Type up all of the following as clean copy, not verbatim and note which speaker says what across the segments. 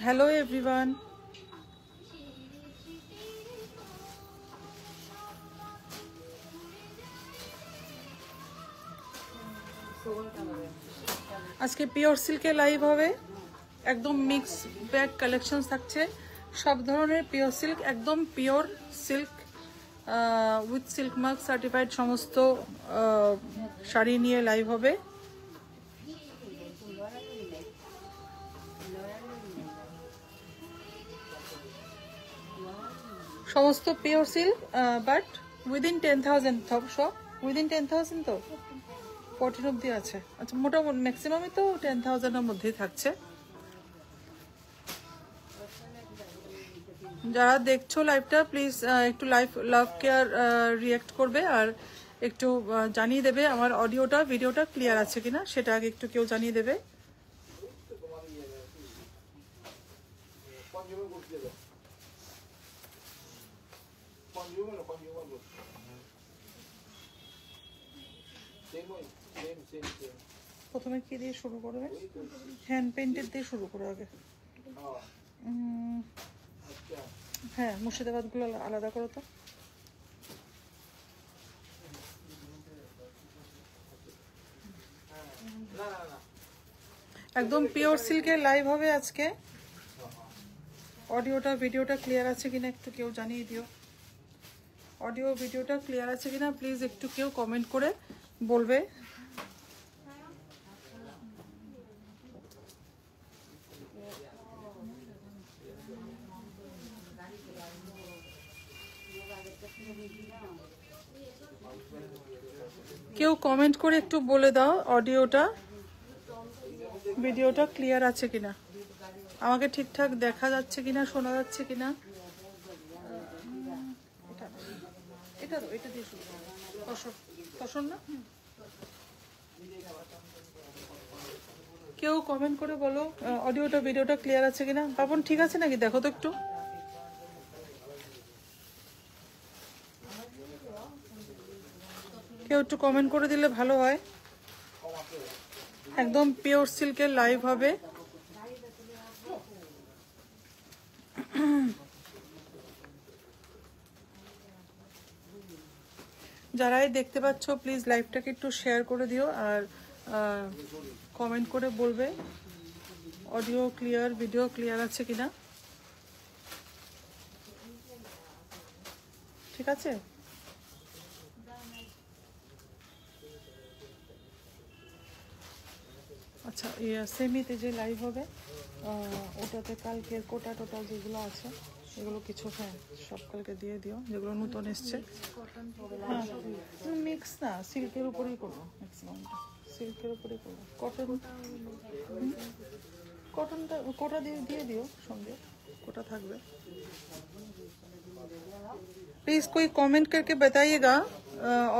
Speaker 1: Hello everyone. আজকে pure সিল্কের live হবে, একদম মিক্স ব্যাগ কালেকশন থাকছে, সব ধরনের পিওর সিল্ক, একদম pure silk with silk mark certified সমস্ত শাড়ি নিয়ে লাইভ হবে। সমস্ত পিওর সিল্ক বাট উইদিন 10,000 সব উইদিন 10,000 তো 14 অব্দি আছে। আচ্ছা, মোটামুটি ম্যাক্সিমামই তো 10,000 এর মধ্যেই থাকছে। যারা দেখছো লাইভটা প্লিজ একটু লাভ কেয়ার রিঅ্যাক্ট করবে আর একটু জানিয়ে দেবে আমার অডিওটা ভিডিওটা ক্লিয়ার আছে কিনা, সেটা আগে একটু কেউ জানিয়ে দেবে। প্রথমে কি দিয়ে শুরু করবে? হ্যান্ড পেইন্টেড দিয়ে শুরু করো আগে। হ্যাঁ, মুর্শিদাবাদ গুলো আলাদা করো তো। একদম পিওর সিল্কের লাইভ হবে আজকে। অডিওটা ভিডিওটা ক্লিয়ার আছে কিনা একটু কেউ জানিয়ে দিও। অডিও ভিডিওটা ক্লিয়ার আছে কিনা প্লিজ একটু কেউ কমেন্ট করে বলবে। কেউ কমেন্ট করে একটু বলে দাও অডিওটা ভিডিওটা ক্লিয়ার আছে কিনা, আমাকে ঠিকঠাক দেখা যাচ্ছে কিনা, শোনা যাচ্ছে কিনা। এটা দিয়ে শুরু করো না। কেউ কমেন্ট করে বলো অডিওটা ভিডিওটা ক্লিয়ার আছে কিনা। পাপন ঠিক আছে নাকি দেখো তো একটু। কেউ একটু কমেন্ট করে দিলে ভালো হয়। একদম পিওর সিল্কের লাইভ হবে। যারাই দেখতে পাচ্ছ প্লিজ লাইভটাকে একটু শেয়ার করে দিও আর কমেন্ট করে বলবে অডিও ক্লিয়ার ভিডিও ক্লিয়ার আছে কিনা। ঠিক আছে? আচ্ছা, সেমিতে যে লাইভ হবে ওটাতে কালকের কোটা টোটা যেগুলো আছে এগুলো কিছু হ্যাঁ সব কালকে দিয়ে দিও, যেগুলো নতুন এসছে। হ্যাঁ, মিক্স না, সিল্কের উপরেই করবো, ম্যাক্সিমামটা সিল্কের উপরেই করবো। কটনটা কোটা দিয়ে দিও, সঙ্গে কোটা থাকবে। प्लीज कोई कमेंट करके बताइएगा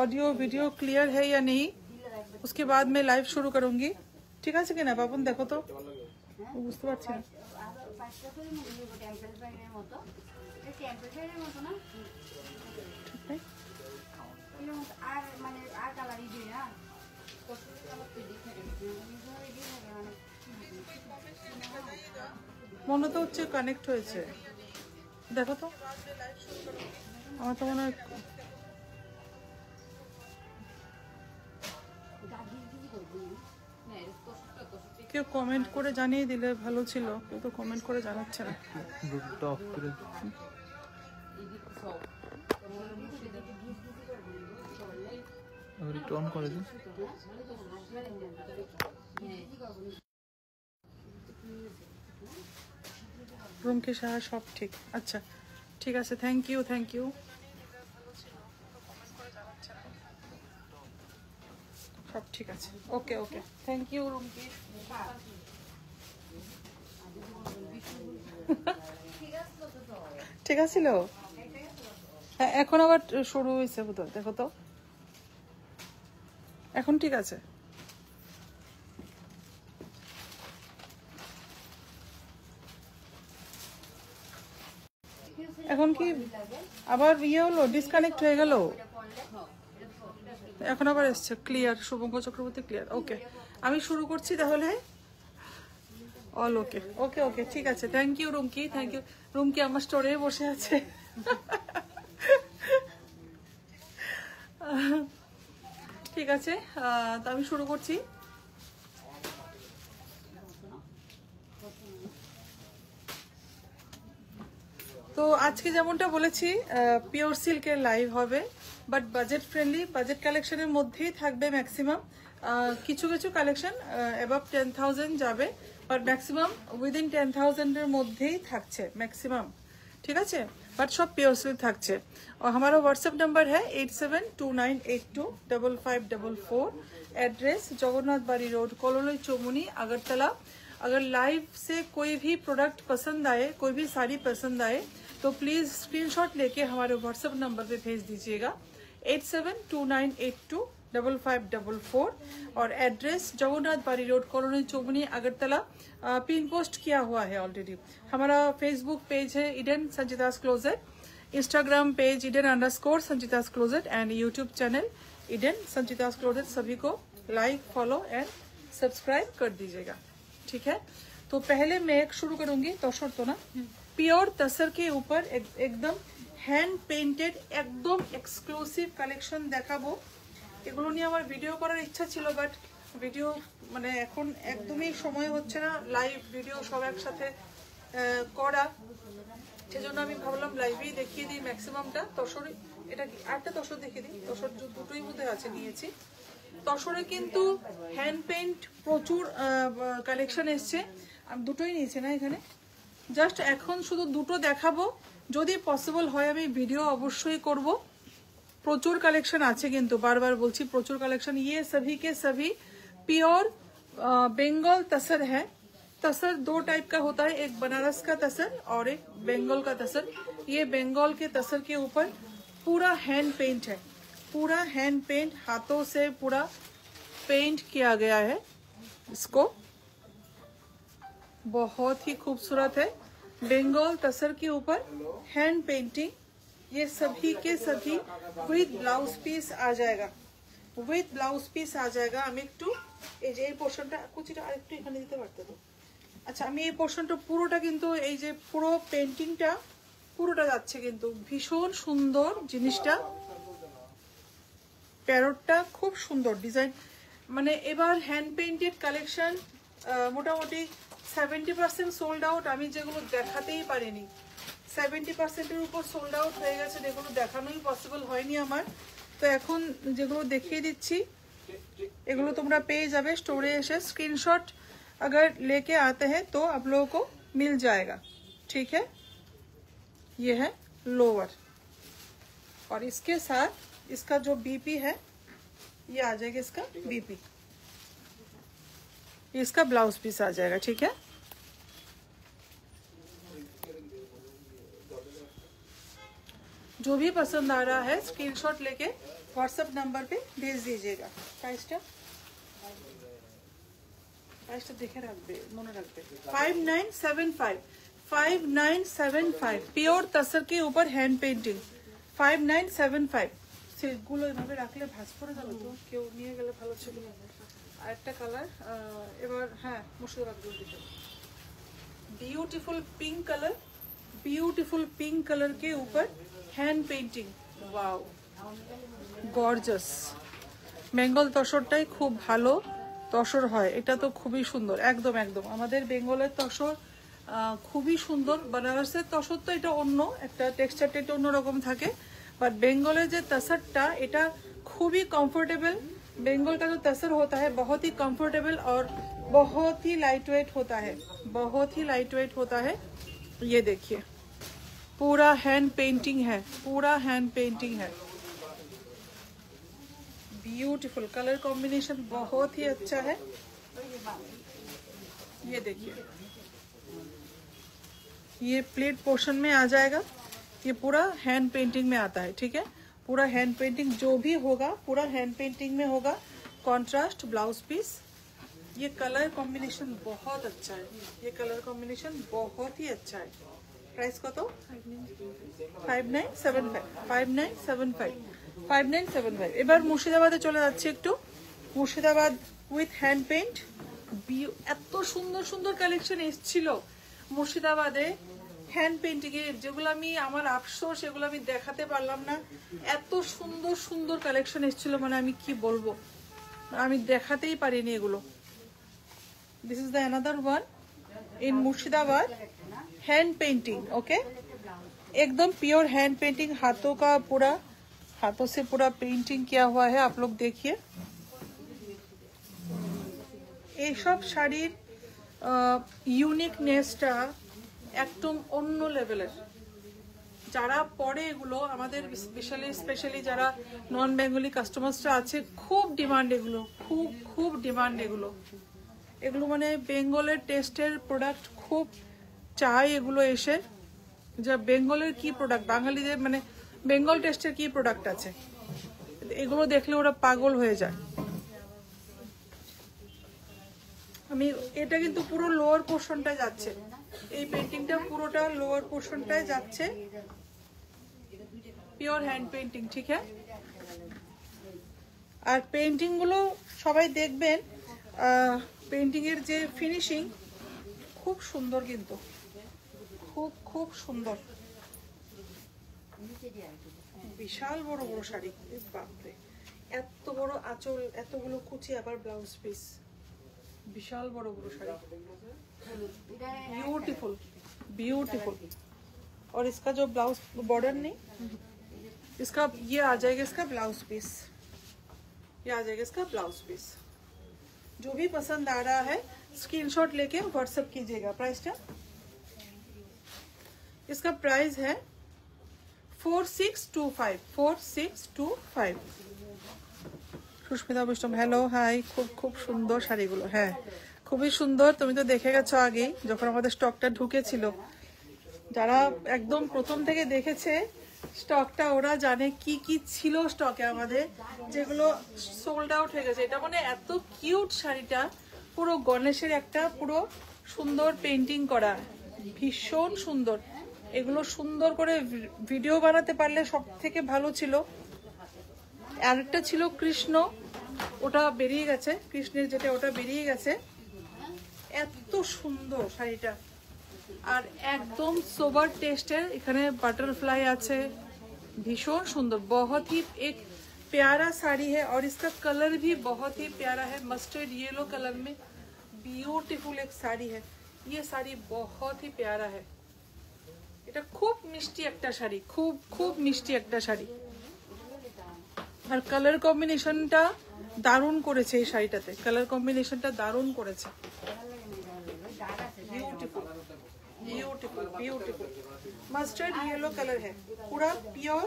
Speaker 1: ऑडियो वीडियो क्लियर है या नहीं, उसके बाद मैं लाइव शुरू करूंगी। ঠিক আছে কিনা বাবুন দেখো তো, বুঝতে পারছি না। মনে তো হচ্ছে কানেক্ট হয়েছে, দেখো তো। আমার তো মনে হয় কেউ কমেন্ট করে জানিয়ে দিলে ভালো ছিল, কেউ তো কমেন্ট করে জানাচ্ছে না। রুমকি সাহা সব ঠিক। আচ্ছা ঠিক আছে, থ্যাংক ইউ থ্যাংক ইউ। সব ঠিক আছে, ওকে ওকে, থ্যাংক ইউ রুমকি। ঠিক আছিল? হ্যাঁ, এখন আবার শুরু হয়েছে বোধহয়, দেখো তো এখন ঠিক আছে। এখন কি আবার ইয়ে হলো, ডিসকানেক্ট হয়ে গেল, এখন আবার এসছে ক্লিয়ার। শুভঙ্কর চক্রবর্তী ক্লিয়ার, ওকে। আমি শুরু করছি তাহলে। অল ওকে ওকে ওকে ঠিক আছে, thank you Rumki, thank you. Rumki আমার স্টোরে বসে আছে। ঠিক আছে, তো আমি শুরু করছি। তো আজকে যেমনটা বলেছি পিওর সিল্কের লাইভ হবে, বাট বাজেট ফ্রেন্ডলি, বাজেট কালেকশনের মধ্যেই থাকবে ম্যাক্সিমাম। কিছু কিছু কালেকশন অ্যাবাভ 10,000 যাবে, বাট ম্যাক্সিমাম উইদিন 10,000 মধ্যেই থাকছে ম্যাক্সিমাম, ঠিক আছে। বাট सब प्योर सिल्क থাকছে। और हमारा व्हाट्सएप नंबर है 8729825544। Address Jagannath Bari road, colony चौमुनी, Agartala. अगर लाइव से कोई भी प्रोडक्ट पसंद आए, कोई भी साड़ी पसंद आए, तो प्लीज स्क्रीनशॉट लेके हमारे व्हाट्सएप नंबर पे भेज दीजिएगा 8729825544। और address Jagannath Bari road, colony Chaumuhani, Agartala. Pin post किया हुआ है ऑलरेडी। हमारा फेसबुक पेज है Eden संचितास closet, Instagram page इडन_संचितास closet and YouTube channel Eden संचितास closet. सभी को लाइक, फॉलो एंड सब्सक्राइब कर दीजिएगा, ठीक है। तो पहले मैं एक शुरू करूंगी तसर, तो ना प्योर तसर के ऊपर एकदम हैंड पेंटेड एकदम एक्सक्लूसिव कलेक्शन দেখাবো। এগুলো নিয়ে আমার ভিডিও করার ইচ্ছা ছিল, বাট ভিডিও মানে এখন একদমই সময় হচ্ছে না লাইভ ভিডিও সব একসাথে করা, সেজন্য আমি ভাবলাম লাইভেই দেখিয়ে দিই ম্যাক্সিমামটা। তসর এটা কি আরেকটা তসর দেখিয়ে দিই, তসর দুটোই মধ্যে আছে নিয়েছি। তসরে কিন্তু হ্যান্ড পেইন্ট প্রচুর কালেকশন এসছে, আমি দুটোই নিয়েছি না এখানে, জাস্ট এখন শুধু দুটো দেখাবো। যদি পসিবল হয় আমি ভিডিও অবশ্যই করব। প্রচুর কালেকশন আছে কিন্তু, বারবার বলছি প্রচুর কালেকশন। ये सभी के सभी प्योर बंगाल तसर है। तसर दो टाइप का होता है, एक बनारस का तसर और एक बंगाल का तसर। ये बंगाल के तसर के ऊपर पूरा हैंड पेंट है, पूरा हैंड पेंट, हाथों से पूरा पेंट किया गया है इसको। बहुत ही खूबसूरत है। बंगाल तसर के ऊपर हैंड पेंटिंग, ये सभी के सभी विद ब्लाउज पीस आ जाएगा, विद ब्लाउज पीस आ जाएगा। আমি একটু এই যে এই পোরশনটা কুচিটা আরেকটু এখানে দিতে পারতে তো। আচ্ছা, আমি এই পোরশনটা পুরোটা কিন্তু এই যে পুরো পেইন্টিংটা পুরোটা যাচ্ছে কিন্তু, ভীষণ সুন্দর জিনিসটা। প্যারটটা খুব সুন্দর ডিজাইন, মানে এবার হ্যান্ড পেইন্টেড কালেকশন মোটামুটি 70% সোল্ড আউট। আমি যেগুলো দেখাতেই পারিনি 70%-এর উপর সোল্ড আউট হয়ে গেছে, যেগুলো দেখানোই পসিবল হয়নি আমার। তো এখন যেগুলো দেখিয়ে দিচ্ছি এগুলো তোমরা পেয়ে যাবে স্টোরে এসে। स्क्रीनशॉट अगर लेके आते हैं तो आप लोगों को मिल जाएगा, ठीक है। ये है लोअर, और इसके साथ इसका जो बीपी है ये आ जाएगा, इसका बीपी, इसका ब्लाउज पीस आ जाएगा, ठीक है। जो भी पसंद आ रहा है स्क्रीनशॉट लेके व्हाट्सएप नंबर पे भेज दीजिएगा। प्राइसটা দেখে রাখবে, মনে রাখবে 5975 5975 प्योर तसर के ऊपर हैंड पेंटिंग 5975। সিল্কগুলো এভাবে রাখলে ভাঁজ পড়ে যাবে তো, কেউ নিয়ে গেলে ভালো ছিল। আরেকটা কালার এবার, হ্যাঁ মুর্শিদাবাদ দিতে, beautiful pink colour, beautiful pink colour के ऊपर hand painting, wow gorgeous. Bengal তসরটাই খুব ভালো তসর হয়, এটা তো খুবই সুন্দর, একদম একদম আমাদের বেঙ্গলের তসর খুবই সুন্দর। बनारसের তসর তো এটা অন্য একটা টেক্সচারটা একটু অন্যরকম থাকে, বাট বেঙ্গলের যে তসরটা এটা খুবই কমফোর্টেবল। बेंगल का जो तसर होता है बहुत ही कंफर्टेबल और बहुत ही लाइट वेट होता है, बहुत ही लाइट वेट होता है। ये देखिए पूरा हैंड पेंटिंग है, पूरा हैंड पेंटिंग है। ब्यूटीफुल कलर कॉम्बिनेशन बहुत ही अच्छा है। ये देखिए ये प्लेट पोर्शन में आ जाएगा, ये पूरा हैंड पेंटिंग में आता है, ठीक है। पूरा हैंड पेंटिंग जो भी होगा पूरा हैंड पेंटिंग में होगा। कॉन्ट्रास्ट ब्लाउज पीस, ये कलर कॉम्बिनेशन बहुत अच्छा है, ये कलर कॉम्बिनेशन बहुत ही अच्छा है। प्राइस कत 5975 5975 5975। এবার মুর্শিদাবাদে চলে যাচ্ছি একটু। মুর্শিদাবাদ উইথ হ্যান্ড পেইন্ট, এত সুন্দর সুন্দর কালেকশন এসেছিল মুর্শিদাবাদে হ্যান্ড পেন্টিং এর, যেগুলো আমি আমার আফসোস এগুলো আমি দেখাতে পারলাম না। এত সুন্দর সুন্দর কালেকশন এসেছিল, মানে আমি কি বলবো, আমি দেখাতেই পারিনি এগুলো। This is the another one in Murshidabad hand painting. Okay, एकदम प्योर हैंड पेंटिंग, हाथों का पूरा, हाथों से पूरा पेंटिंग किया हुआ है। आप लोग देखिए ये सब শাড়ির ইউনিকনেসটা একদম অন্য লেভেলের। যারা পরে এগুলো আমাদের স্পেশালি যারা নন বেঙ্গলি কাস্টমার্সরা আছে, খুব ডিমান্ড এগুলো, খুব খুব ডিমান্ড এগুলো। এগুলো মানে বেঙ্গলের টেস্টের প্রোডাক্ট, খুব চাই এগুলো এসে, যা বেঙ্গলের কি প্রোডাক্ট, বাঙালিদের মানে বেঙ্গল টেস্টের কি প্রোডাক্ট আছে, এগুলো দেখলে ওরা পাগল হয়ে যায়। আমি এটা কিন্তু পুরো লোয়ার পোর্শনটা যাচ্ছে, এই পেন্টিংটা পুরোটা লোয়ার পোর্শনটায় যাচ্ছে, পিওর হ্যান্ড পেন্টিং। ঠিক আছে, আর পেন্টিং গুলো সবাই দেখবেন, পেন্টিং এর যে ফিনিশিং খুব সুন্দর, কিন্তু খুব খুব সুন্দর। বিশাল বড় বড় শাড়ি, বাপরে এত বড় আঁচল, এতগুলো কুচি, আবার ব্লাউজ পিস, বিশাল বড় বড় শাড়ি, ब्यूटीफुल ब्यूटीफुल। और इसका जो ब्लाउज बॉर्डर नहीं, इसका ये आ जाएगा, इसका ब्लाउज पीस, ये आ जाएगा इसका ब्लाउज पीस। जो भी पसंद आ रहा है स्क्रीनशॉट लेके व्हाट्सएप कीजिएगा। प्राइसটা, इसका प्राइस है 4625, 4625। সুস্মিতা বৈষ্ণব, হ্যালো, হাই। খুব খুব সুন্দর শাড়িগুলো, হ্যাঁ খুবই সুন্দর। তুমি তো দেখে গেছো আগেই যখন আমাদের স্টকটা ঢুকেছিল। যারা একদম প্রথম থেকে দেখেছে স্টকটা, ওরা জানে কি কি ছিল স্টকে আমাদের, যেগুলো সোল্ড আউট হয়ে গেছে। এটা মানে এত কিউট শাড়িটা, পুরো গণেশের একটা পুরো সুন্দর পেন্টিং করা, ভীষণ সুন্দর। এগুলো সুন্দর করে ভিডিও বানাতে পারলে সব থেকে ভালো ছিল। আরেকটা ছিল কৃষ্ণ, ওটা বেরিয়ে গেছে, কৃষ্ণের যেটা ওটা বেরিয়ে গেছে। এত সুন্দর শাড়িটা, আর একদম সোবার টেস্টের। এখানে বাটারफ्लाई আছে, भीषण सुंदर, बहुत ही एक प्यारा साड़ी है। और इसका कलर भी बहुत ही प्यारा है, मस्टर्ड येलो कलर में ब्यूटीफुल एक साड़ी है। ये साड़ी बहुत ही प्यारा है, এটা খুব মিষ্টি একটা শাড়ি, খুব খুব মিষ্টি একটা শাড়ি। আর কালার কম্বিনেশনটা দারুণ করেছে এই শাড়িটাতে, কালার কম্বিনেশনটা দারুণ করেছে। Beautiful beautiful beautiful mustard yellow colour है, पूरा pure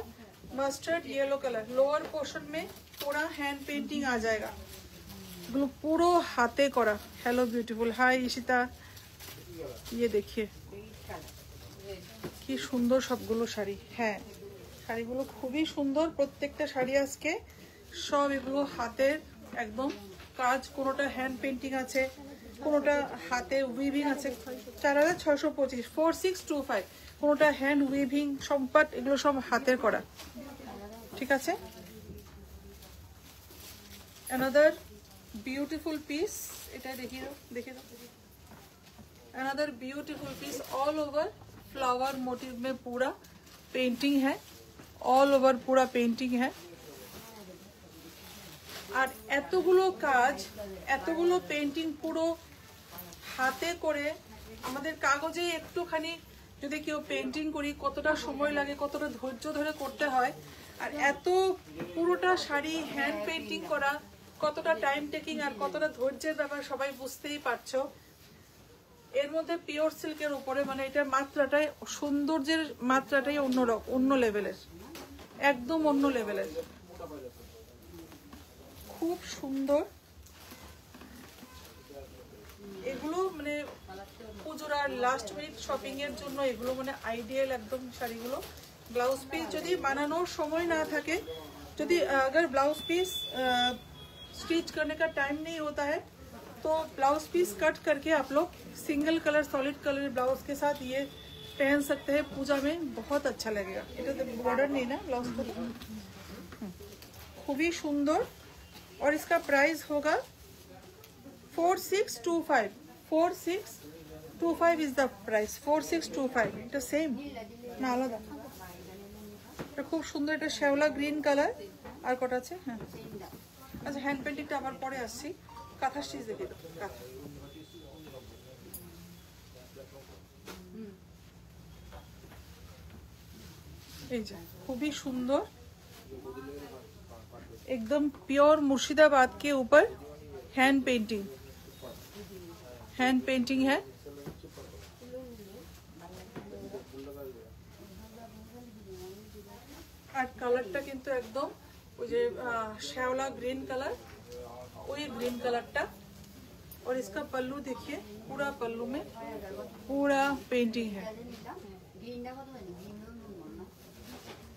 Speaker 1: mustard yellow colour. Lower portion में पूरा हैंड पेंटिंग आ जाएगा, पूरा हाथे करा। हेलो ब्यूटीफुल, हाय इशिता। ये देखिए কি সুন্দর সবগুলো শাড়ি। হ্যাঁ, শাড়িগুলো খুবই সুন্দর, প্রত্যেকটা শাড়ি আজকে সব এগুলো হাতের একদম কাজ, কোনোটা হ্যান্ড পেন্টিং আছে, কোনোটা হাতে উইভিং আছে। 4625, 4625, কোনোটা হ্যান্ড উইভিং, সম্পাট, এগুলো সব হাতের করা। ঠিক আছে, অ্যানাদার বিউটিফুল পিস, এটা দেখিয়ে দাও, দেখে দাও। Another beautiful piece, all over flower motif में पूरा पेंटिंग है, ऑल ओवर पूरा पेंटिंग है। আর এতগুলো কাজ, এতগুলো পেন্টিং পুরো হাতে করে, আমাদের কাগজে একটুখানি যদি কেউ পেন্টিং করি কতটা সময় লাগে, কতটা ধৈর্য ধরে করতে হয়। আর এত পুরোটা শাড়ি হ্যান্ড পেন্টিং করা কতটা টাইম টেকিং আর কতটা ধৈর্যের ব্যাপার সবাই বুঝতেই পারছো। এর মধ্যে পিওর সিল্কের উপরে, মানে এটার মাত্রাটাই, সৌন্দর্যের মাত্রাটাই অন্য লেভেলের, একদম অন্য লেভেলের, খুব সুন্দর। এগুলো মানে পুজোর আর লাস্ট মিনিট শপিং এর জন্য এগুলো মানে আইডিয়াল একদম শাড়িগুলো। ব্লাউজ পিস যদি বানানোর সময় না থাকে, যদি अगर ब्लाउज पीस स्टिच करने का टाइम नहीं होता है, तो ब्लाउज पीस कट करके आप लोग single colour solid colour blouse के साथ ये पहन सकते हैं पूजा में, बहुत अच्छा लगेगा। এটা তো বর্ডার নেই না ব্লাউজ को, খুবই সুন্দর। और इसका प्राइस होगा 4625 4625 is the price 4625 এটা সেম না আলাদা এটা খুব সুন্দর এটা শ্যাওলা গ্রিন কালার আর কটা আছে হ্যাঁ আচ্ছা হ্যান্ড পেইন্টিংটা আবার পরে আসছি কাঁথা স্টিচ দেখে দাও কাঁথা এই যে খুবই সুন্দর एकदम प्योर मुर्शिदाबाद के ऊपर हैंड पेंटिंग है और कलरটা কিন্তু একদম ওই যে শ্যাওলা গ্রিন कलर ওই গ্রিन कलरটা और इसका पल्लू देखिए पूरा पल्लू में पूरा पेंटिंग है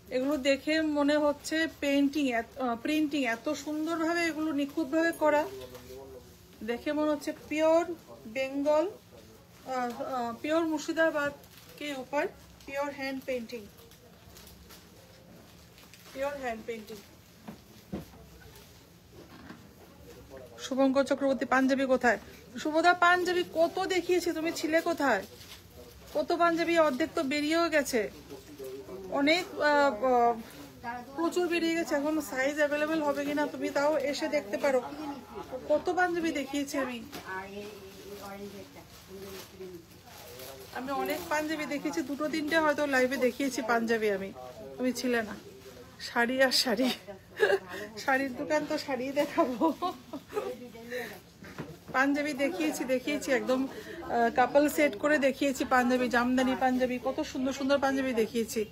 Speaker 1: এগুলো দেখে মনে হচ্ছে প্রিন্টিং এত সুন্দরভাবে এগুলো নিখুঁতভাবে করা দেখে মনে হচ্ছে পিওর বেঙ্গল পিওর মুর্শিদাবাদ के ऊपर pure hand painting Shubhankar Chakraborty Punjabi কোথায় শুভদা পাঞ্জাবি কত দেখিয়েছি তুমি ছিলে কোথায় কত পাঞ্জাবি অর্ধেক তো বেরিয়েও গেছে অনেক প্রচুর বেরিয়ে গেছে এখন সাইজ অ্যাভেলেবেল হবে কিনা তুমি তাও এসে দেখতে পারো কত পাঞ্জাবি দেখিয়েছি আমি অনেক পাঞ্জাবি দেখিয়েছি দুটো তিনটে হয়তো লাইভে দেখিয়েছি পাঞ্জাবি তুমি ছিলে না শাড়ি আর শাড়ি শাড়ির দোকান তো শাড়ি দেখাবো পাঞ্জাবি দেখিয়েছি একদম কাপল সেট করে দেখিয়েছি পাঞ্জাবি জামদানি পাঞ্জাবি কত সুন্দর সুন্দর পাঞ্জাবি দেখিয়েছি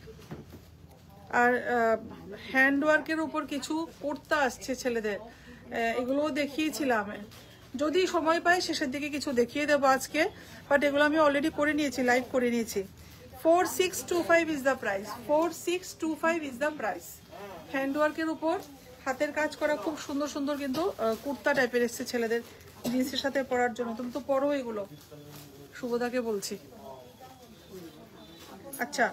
Speaker 1: আর হ্যান্ড ওয়ার্কের উপর কিছু কুর্তা আসছে ছেলেদের এগুলোও দেখিয়েছিলাম যদি সময় পাই শেষের দিকে কিছু দেখিয়ে দেবো আজকে বাট এগুলো আমি অলরেডি করে নিয়েছি লাইভ করে নিয়েছি 4625 is the price 4625 is the price hand ওয়ার্কের উপর হাতের কাজ করা খুব সুন্দর সুন্দর কিন্তু কুর্তা টাইপের এসছে ছেলেদের জিন্সের সাথে পরার জন্য তুমি তো পরো এগুলো শুভদাকে বলছি अच्छा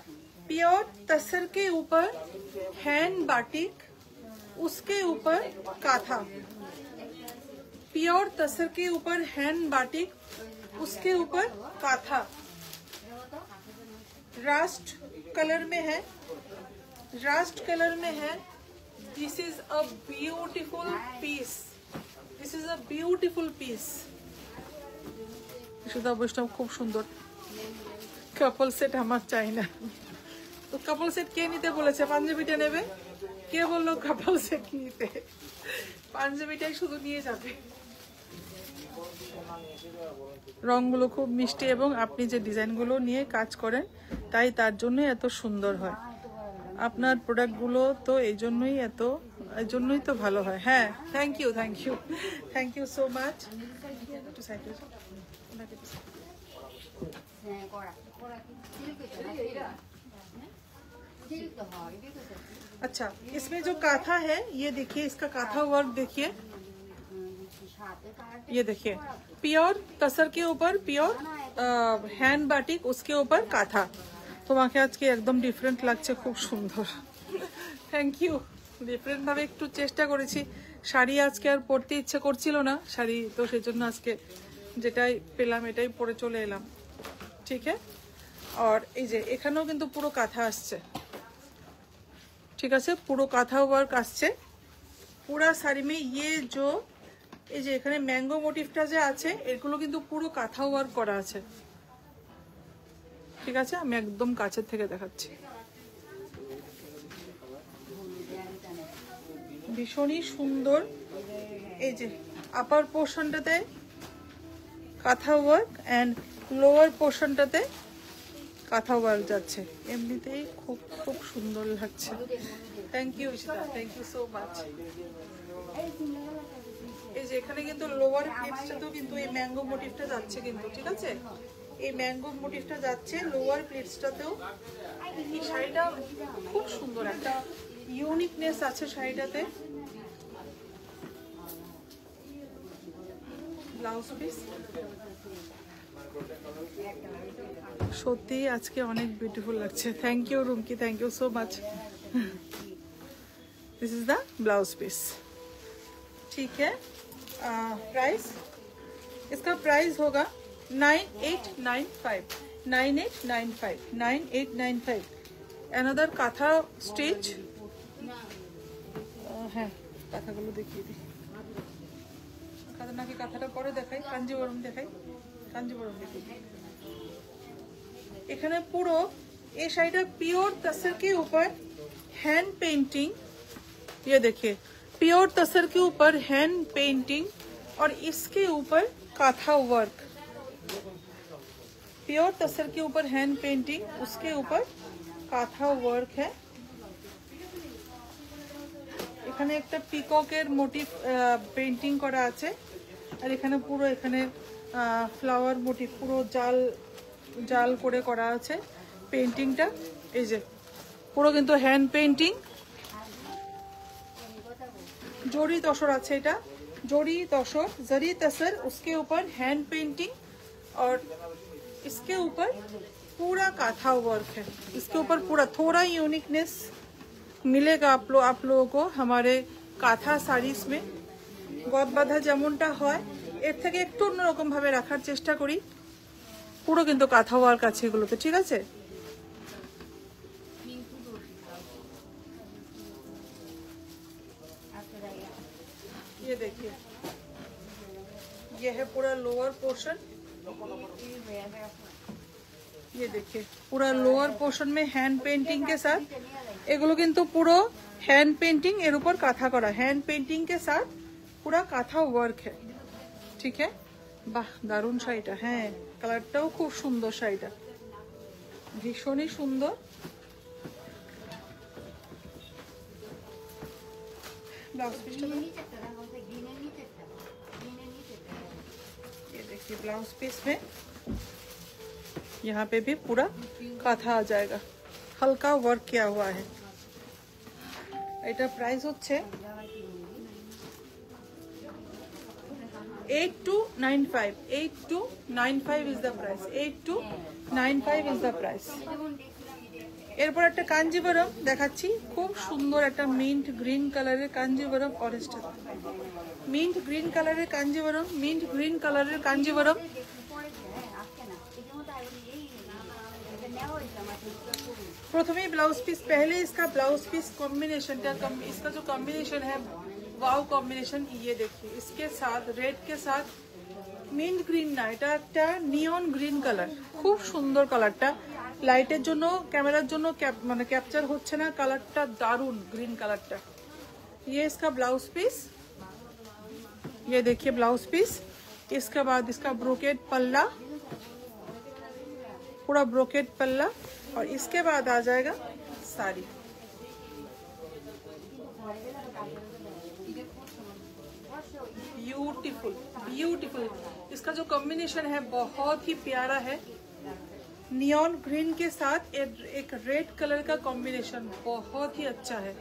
Speaker 1: प्योर तसर के ऊपर हैंड बाटिक उसके ऊपर काथा प्योर तसर के ऊपर हैंड बाटिक उसके ऊपर काथा रास्ट कलर में है this is a beautiful piece Sudha Vaishnav खूब सुंदर কাপল সেট আমার চাই না তো কাপল সেট কে নিতে বলেছে পাঞ্জাবিটা নেবে কে বললো কাপল সেট নিতে পাঞ্জাবিটাই শুধু নিয়ে যাবে রংগুলো খুব মিষ্টি এবং আপনি যে ডিজাইনগুলো নিয়ে কাজ করেন তাই তার জন্য এত সুন্দর হয় আপনার প্রোডাক্টগুলো তো এই জন্যই তো ভালো হয় হ্যাঁ থ্যাংক ইউ সো মাচ अच्छा इसमें जो काथा है ये देखिए इसका काथा वर्क देखिए ये देखिए प्योर तसर के ऊपर प्योर हैंड बाटिक उसके ऊपर काथा তোমাকে আজকে একদম ডিফারেন্ট লাগছে খুব সুন্দর থ্যাংক ইউ ডিফারেন্ট ভাবে একটু চেষ্টা করেছি শাড়ি আজকে আর পরতে ইচ্ছে করছিল না শাড়ি তো সেজন্য আজকে যেটাই পেলাম এটাই পরে চলে এলাম ঠিক আছে और এই যে এখানেও কিন্তু পুরো কাঁথা আসছে ঠিক আছে পুরো কাঁথা ওয়ার্ক আসছে পুরো শাড়ি মে ये जो এই যে এখানে ম্যাঙ্গো মোটিভটা যে আছে এগুলো কিন্তু পুরো কাঁথা ওয়ার্ক করা আছে ঠিক আছে আমি একদম কাছের থেকে দেখাচ্ছি ভীষণই সুন্দর এই যে আপার পোর্শনটাতে কাঁথা ওয়ার্ক এন্ড লোয়ার পোর্শনটাতে কাঁথা ওয়ার্ক যাচ্ছে এমনিতেই খুব খুব সুন্দর লাগছে thank you Ishita thank you so much এই যে এখানে কিন্তু লোয়ার প্লেটসটাতেও কিন্তু এই ম্যাঙ্গো মোটিভটা যাচ্ছে কিন্তু ঠিক আছে এই ম্যাঙ্গো মোটিভটা যাচ্ছে লোয়ার প্লেটসটাতেও এই শাড়িটা খুব সুন্দর একটা ইউনিকনেস আছে শাড়িটাতে ব্লাউজ পিস সত্যি আজকে অনেক বিউটিফুল লাগছে thank you Rumki thank you so much this is the blouse piece ঠিক है प्राइस इसका प्राइस होगा 9895 9895 9895। अनदर काथा स्टिच হ্যাঁ কাঁথাগুলো দেখিয়ে দিই। কাঁথা নাকি কাঁথাটা পরে দেখাই, কাঞ্জিবরম দেখাই, কাঞ্জিবরম দেখিয়ে দিই। এখানে পুরো ये शाइड प्योर तसर के ऊपर हैंड पेंटिंग, ये देखिए प्योर तसर के ऊपर हैंड पेंटिंग और इसके ऊपर काथा वर्क। प्योर तसर के ऊपर हैंड पेंटिंग, उसके ऊपर काथा वर्क है। এখানে একটা পিককের মোটিভ পেইন্টিং করা আছে আর এখানে পুরো এখানে ফ্লাওয়ার মোটিভ পুরো জাল জাল করে করা আছে পেইন্টিংটা। এই যে পুরো কিন্তু হ্যান্ড পেইন্টিং, জরি तसर আছে, এটা জরি तसर जरी तसर, उसके ऊपर हैंड पेंटिंग और इसके ऊपर पूरा काथा वर्क है। इसके ऊपर पूरा थोड़ा यूनिकनेस मिलेगा आप लोगों को हमारे काथा साड़ीज में। गद बाधा যেমনটা হয় এর থেকে একটু অন্যরকম ভাবে রাখার চেষ্টা করি। পুরো কিন্তু কাঁথা ওয়ার্ক আছে এগুলোতে, ঠিক আছে। ये देखिए ये है पूरा लोअर पोर्शन, ये देखिए पूरा लोअर पोर्शन में हैंड पेंटिंग के साथ, এগুলো কিন্তু পুরো हैंड पेंटिंग এর উপর কাঁথা করা, हैंड पेंटिंग के साथ पूरा काथा वर्क है, ठीक है। বাহ দারুণ শাড়িটা, হ্যাঁ কালারটাও খুব সুন্দর, শাড়িটা ভীষণই সুন্দর। ब्लाउज पीसটা ये देखिए ब्लाउज पीस में यहाँ पे भी पूरा काथा आ जाएगा, हल्का वर्क किया हुआ है। এটা প্রাইস হচ্ছে 8295 8295 is the price, 8295 is the price। এরপর একটা কাঞ্জিবরম দেখাচ্ছি, খুব সুন্দর একটা মিন্ট গ্রিন কালারের কাঞ্জিবরম, অরেঞ্জটা মিন্ট গ্রিন কালারের কাঞ্জিবরম, মিন্ট গ্রিন কালারের কাঞ্জিবরম। प्रथमे ब्लाउज पीस, पहले इसका ब्लाउज पीस कॉम्बिनेशन, इसका जो कॉम्बिनेशन है वाव कॉम्बिनेशन, ये देखिए इसके साथ रेड के साथ मिंट ग्रीन ना, এটা একটা নিয়ন গ্রিন কালার, খুব সুন্দর কালারটা। লাইটের জন্য ক্যামেরার জন্য মানে ক্যাপচার হচ্ছে না, কালারটা দারুন গ্রিন কালারটা। ये इसका ब्लाउज पीस, ये देखिए ब्लाउज पीस। इसके बाद इसका ब्रोकेड पल्ला, पूरा ब्रोकेड पल्ला, और इसके बाद आ जाएगा साड़ी। ब्यूटीफुल ब्यूटीफुल, इसका जो कॉम्बिनेशन है बहुत ही प्यारा है, नियॉन ग्रीन के साथ एक रेड कलर का कॉम्बिनेशन बहुत ही अच्छा है,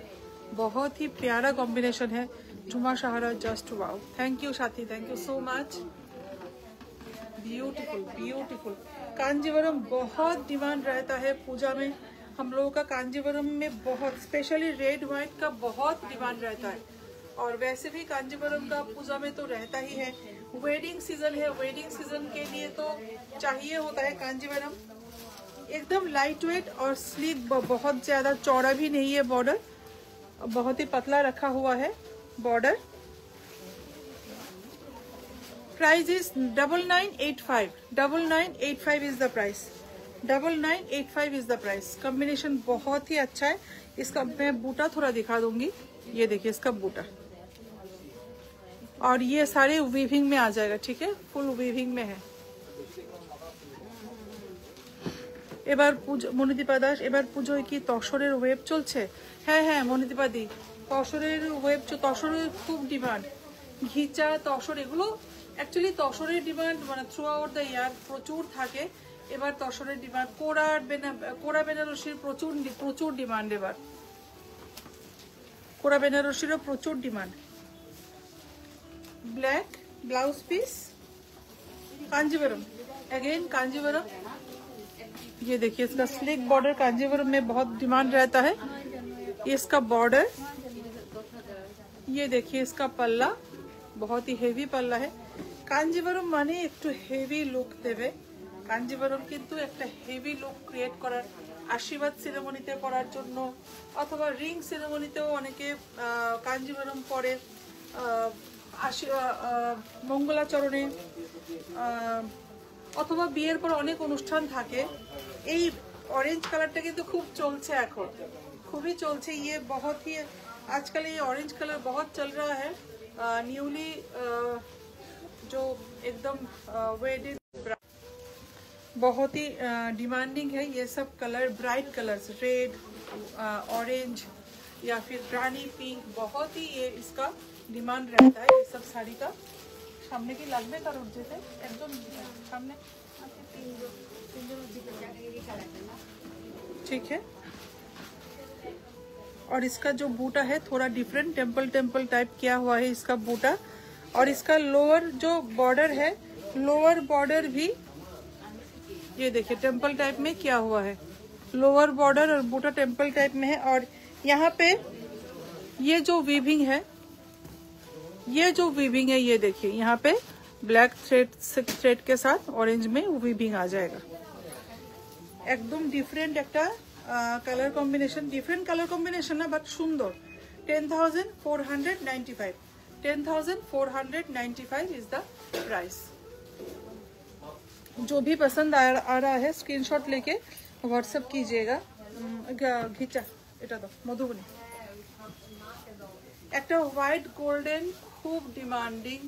Speaker 1: बहुत ही प्यारा कॉम्बिनेशन है। Jhuma Sahara just wow, thank you Sathi, thank you so much. Beautiful beautiful. Kanjivaram बहुत डिमांड रहता है पूजा में, हम लोगों का कांजीवरम में बहुत स्पेशली रेड व्हाइट का बहुत डिमांड रहता है, और वैसे भी कांजीवरम का पूजा में तो रहता ही है। वेडिंग सीजन है, वेडिंग सीजन के लिए तो चाहिए होता है कांजीवरम। एकदम लाइट वेट और स्लीक, बहुत ज्यादा चौड़ा भी नहीं है, बॉर्डर बहुत ही पतला रखा हुआ है border. Price is 9985, 9985 is the price, 9985 is the price. Combination बहुत ही अच्छा है। इसका मैं बूटा थोड़ा दिखा दूंगी, ये देखिए इसका बूटा, और ये सारे वीविंग में आ जाएगा, ठीक है, फुल वीविंग में है। এবার পুজো, মনিদীপা দাস, এবার পুজোয় কি তসরের ওয়েব চলছে? হ্যাঁ হ্যাঁ মনিদীপা দি, তসরের ওয়েব, তসরের খুব ডিমান্ড, ঘিচা তসর এগুলো অ্যাকচুয়ালি তসরের ডিমান্ড মানে থ্রু আউট দ্য ইয়ার প্রচুর থাকে। এবার তসরের ডিমান্ড, কোরা বেনারসির প্রচুর ডিমান্ড, এবার কোরা বেনারসিরও প্রচুর demand. Black blouse piece, Kanjivaram, again Kanjivaram. ये देखिए इसका स्लिक बॉर्डर, कांजीवरम में बहुत डिमांड रहता है। इसका बॉर्डर, ये देखिए इसका पल्ला, बहुत ही हेवी पल्ला है। কাঞ্জিভারম মানে একটু হেভি লুক দেবে। কাঞ্জিভারম কিন্তু একটা হেভি লুক ক্রিয়েট করার, আশীর্বাদ সেরেমনিতে পরার জন্য, অথবা রিং সেরেমনিতেও অনেকে কাঞ্জিভারম পরে, মঙ্গলাচরণে, অথবা বিয়ের পর অনেক অনুষ্ঠান থাকে। এই ऑरेंज कलरটা কিন্তু খুব চলছে এখন, খুবই চলছে। ये बहुत ही आजकल ये ऑरेंज कलर बहुत चल रहा है। न्यूली जो एकदम वेडेड बहुत ही डिमांडिंग है ये सब colour, bright colours, red, orange या फिर रानी पिंक, बहुत ही ये इसका डिमांड रहता है ये सब साड़ी का। सामने की लगने का रुक जेते एकदम सामने, ठीक है। और इसका जो बूटा है थोड़ा डिफरेंट टेम्पल टेम्पल टाइप किया हुआ है इसका बूटा। और इसका लोअर जो बॉर्डर है, लोअर बॉर्डर भी ये देखिए टेम्पल टाइप में किया हुआ है। लोअर बॉर्डर और बूटा टेम्पल टाइप में है। और यहाँ पे ये जो वीविंग है, ये जो वीविंग है ये देखिए यहाँ पे ब्लैक थ्रेड के साथ ऑरेंज में वीविंग आ जाएगा। एकदम डिफरेंट एक colour combination, different colour combination ना बट सुंदर। 10,495, 10,495 इज द प्राइस। जो भी पसंद आ रहा है स्क्रीनशॉट लेके व्हाट्सएप कीजिएगा। घिचा এটা তো মধুবনী, একটা হোয়াইট গোল্ডেন, खूब डिमांडिंग,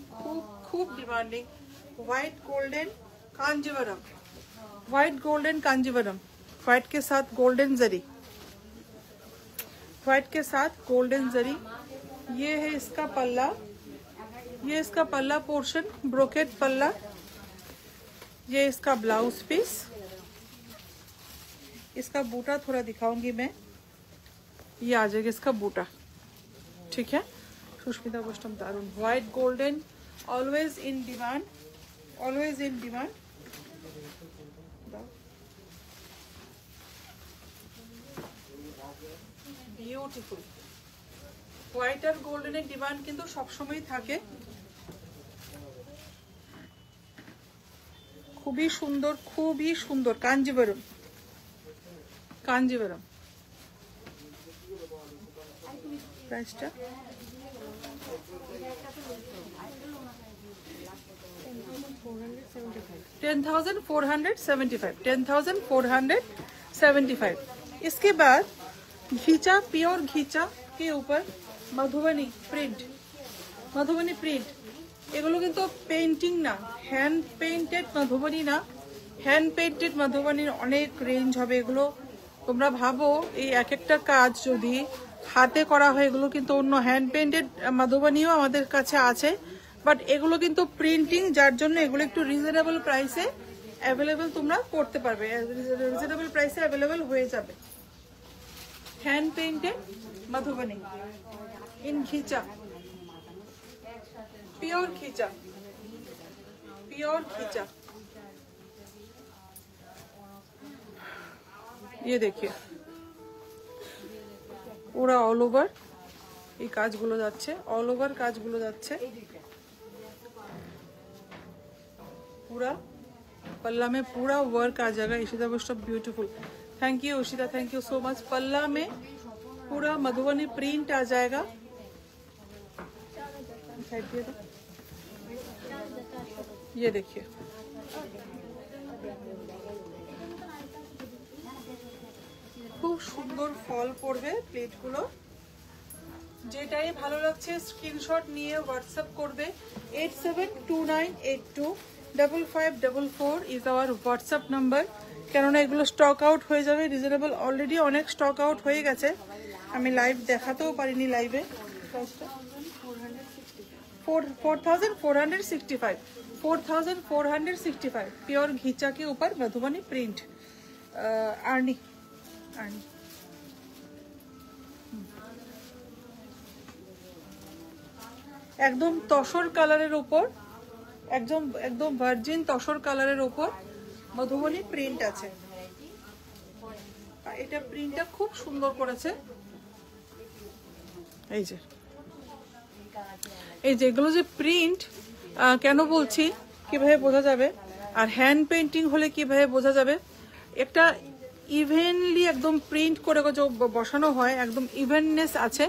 Speaker 1: खूब demanding white golden Kanjivaram, white golden Kanjivaram, white के साथ गोल्डन जरी, व्हाइट के साथ गोल्डन जरी। ये है इसका पल्ला, ये इसका पल्ला पोर्शन, ब्रोकेट पल्ला। ये इसका ब्लाउज पीस। इसका बूटा थोड़ा दिखाऊंगी मैं, ये आ जाएगा इसका बूटा, ठीक है। सुष्मिता गोष्टम दारुण, white golden, always in demand, always in demand. Beautiful white আর গোল্ডেনের ডিমান্ড কিন্তু সবসময় থাকে। খুবই সুন্দর, খুবই সুন্দর কাঞ্জিভারম, কাঞ্জিভারম। প্রাইসটা 10,475, 10,475। इसके बाद घीचा, प्योर घीचा के ऊपर मधुबनी प्रिंट, मधुबनी प्रिंट। এগুলো কিন্তু পেইন্টিং না, হ্যান্ড পেইন্টেড মধুবনী না। হ্যান্ড পেইন্টেড মধুবনীর অনেক রেঞ্জ হবে। এগুলো তোমরা ভাবো এই এক একটা কাজ যদি হাতে করা হয়, এগুলো কিন্তু অন্য হ্যান্ড পেইন্টেড মধুবনীও আমাদের কাছে আছে, বাট এগুলো কিন্তু প্রিন্টিং, যার জন্য এগুলো একটু রিজনেবল প্রাইসে অ্যাভেলেবেল তোমরা করতে পারবে, রিজনেবল প্রাইসে অ্যাভেলেবেল হয়ে যাবে। হ্যান্ড পেইন্টেড मधुबनी इन खींचा, प्योर खींचा, प्योर खींचा। ये देखिए पूरा ऑल ओवर এই কাজগুলো যাচ্ছে, ऑल ओवर কাজগুলো যাচ্ছে। पूरा पल्ला में पूरा वर्क आ जाएगा। इशिता बुस्टॉप beautiful, thank you Ishita, thank you so much. पल्ला में पूरा मधुबनी प्रिंट आ जाएगा। ये देखिए खूब सुंदर फल पड़বে प्लेटগুলো। যেটাই ভালো লাগছে স্ক্রিনশট নিয়ে হোয়াটসঅ্যাপ করবে। 8729825544 ইজ আওয়ার হোয়াটসঅ্যাপ নাম্বার। কেননা এগুলো স্টক আউট হয়ে যাবে, রিজনেবল অলরেডি অনেক স্টক আউট হয়ে গেছে, আমি লাইভ দেখাতেও পারিনি লাইভে। 4,465, 4,465 प्योर घीचा के ऊपर मधुबनी प्रिंट। आर्नी आर्नी एकदम तसर कलर ऊपर, एकदम भार्जिन तसर कलर ऊपर मधुबनी प्रिंट আছে। এটা প্রিন্টটা খুব সুন্দর করেছে। এই যে এগুলো যে প্রিন্ট, কেন বলছি, কিভাবে বোঝা যাবে, আর হ্যান্ড পেন্টিং হলে কিভাবে বোঝা যাবে, একটা ইভেনলি একদম প্রিন্ট করে বসানো হয়, একদম ইভেননেস আছে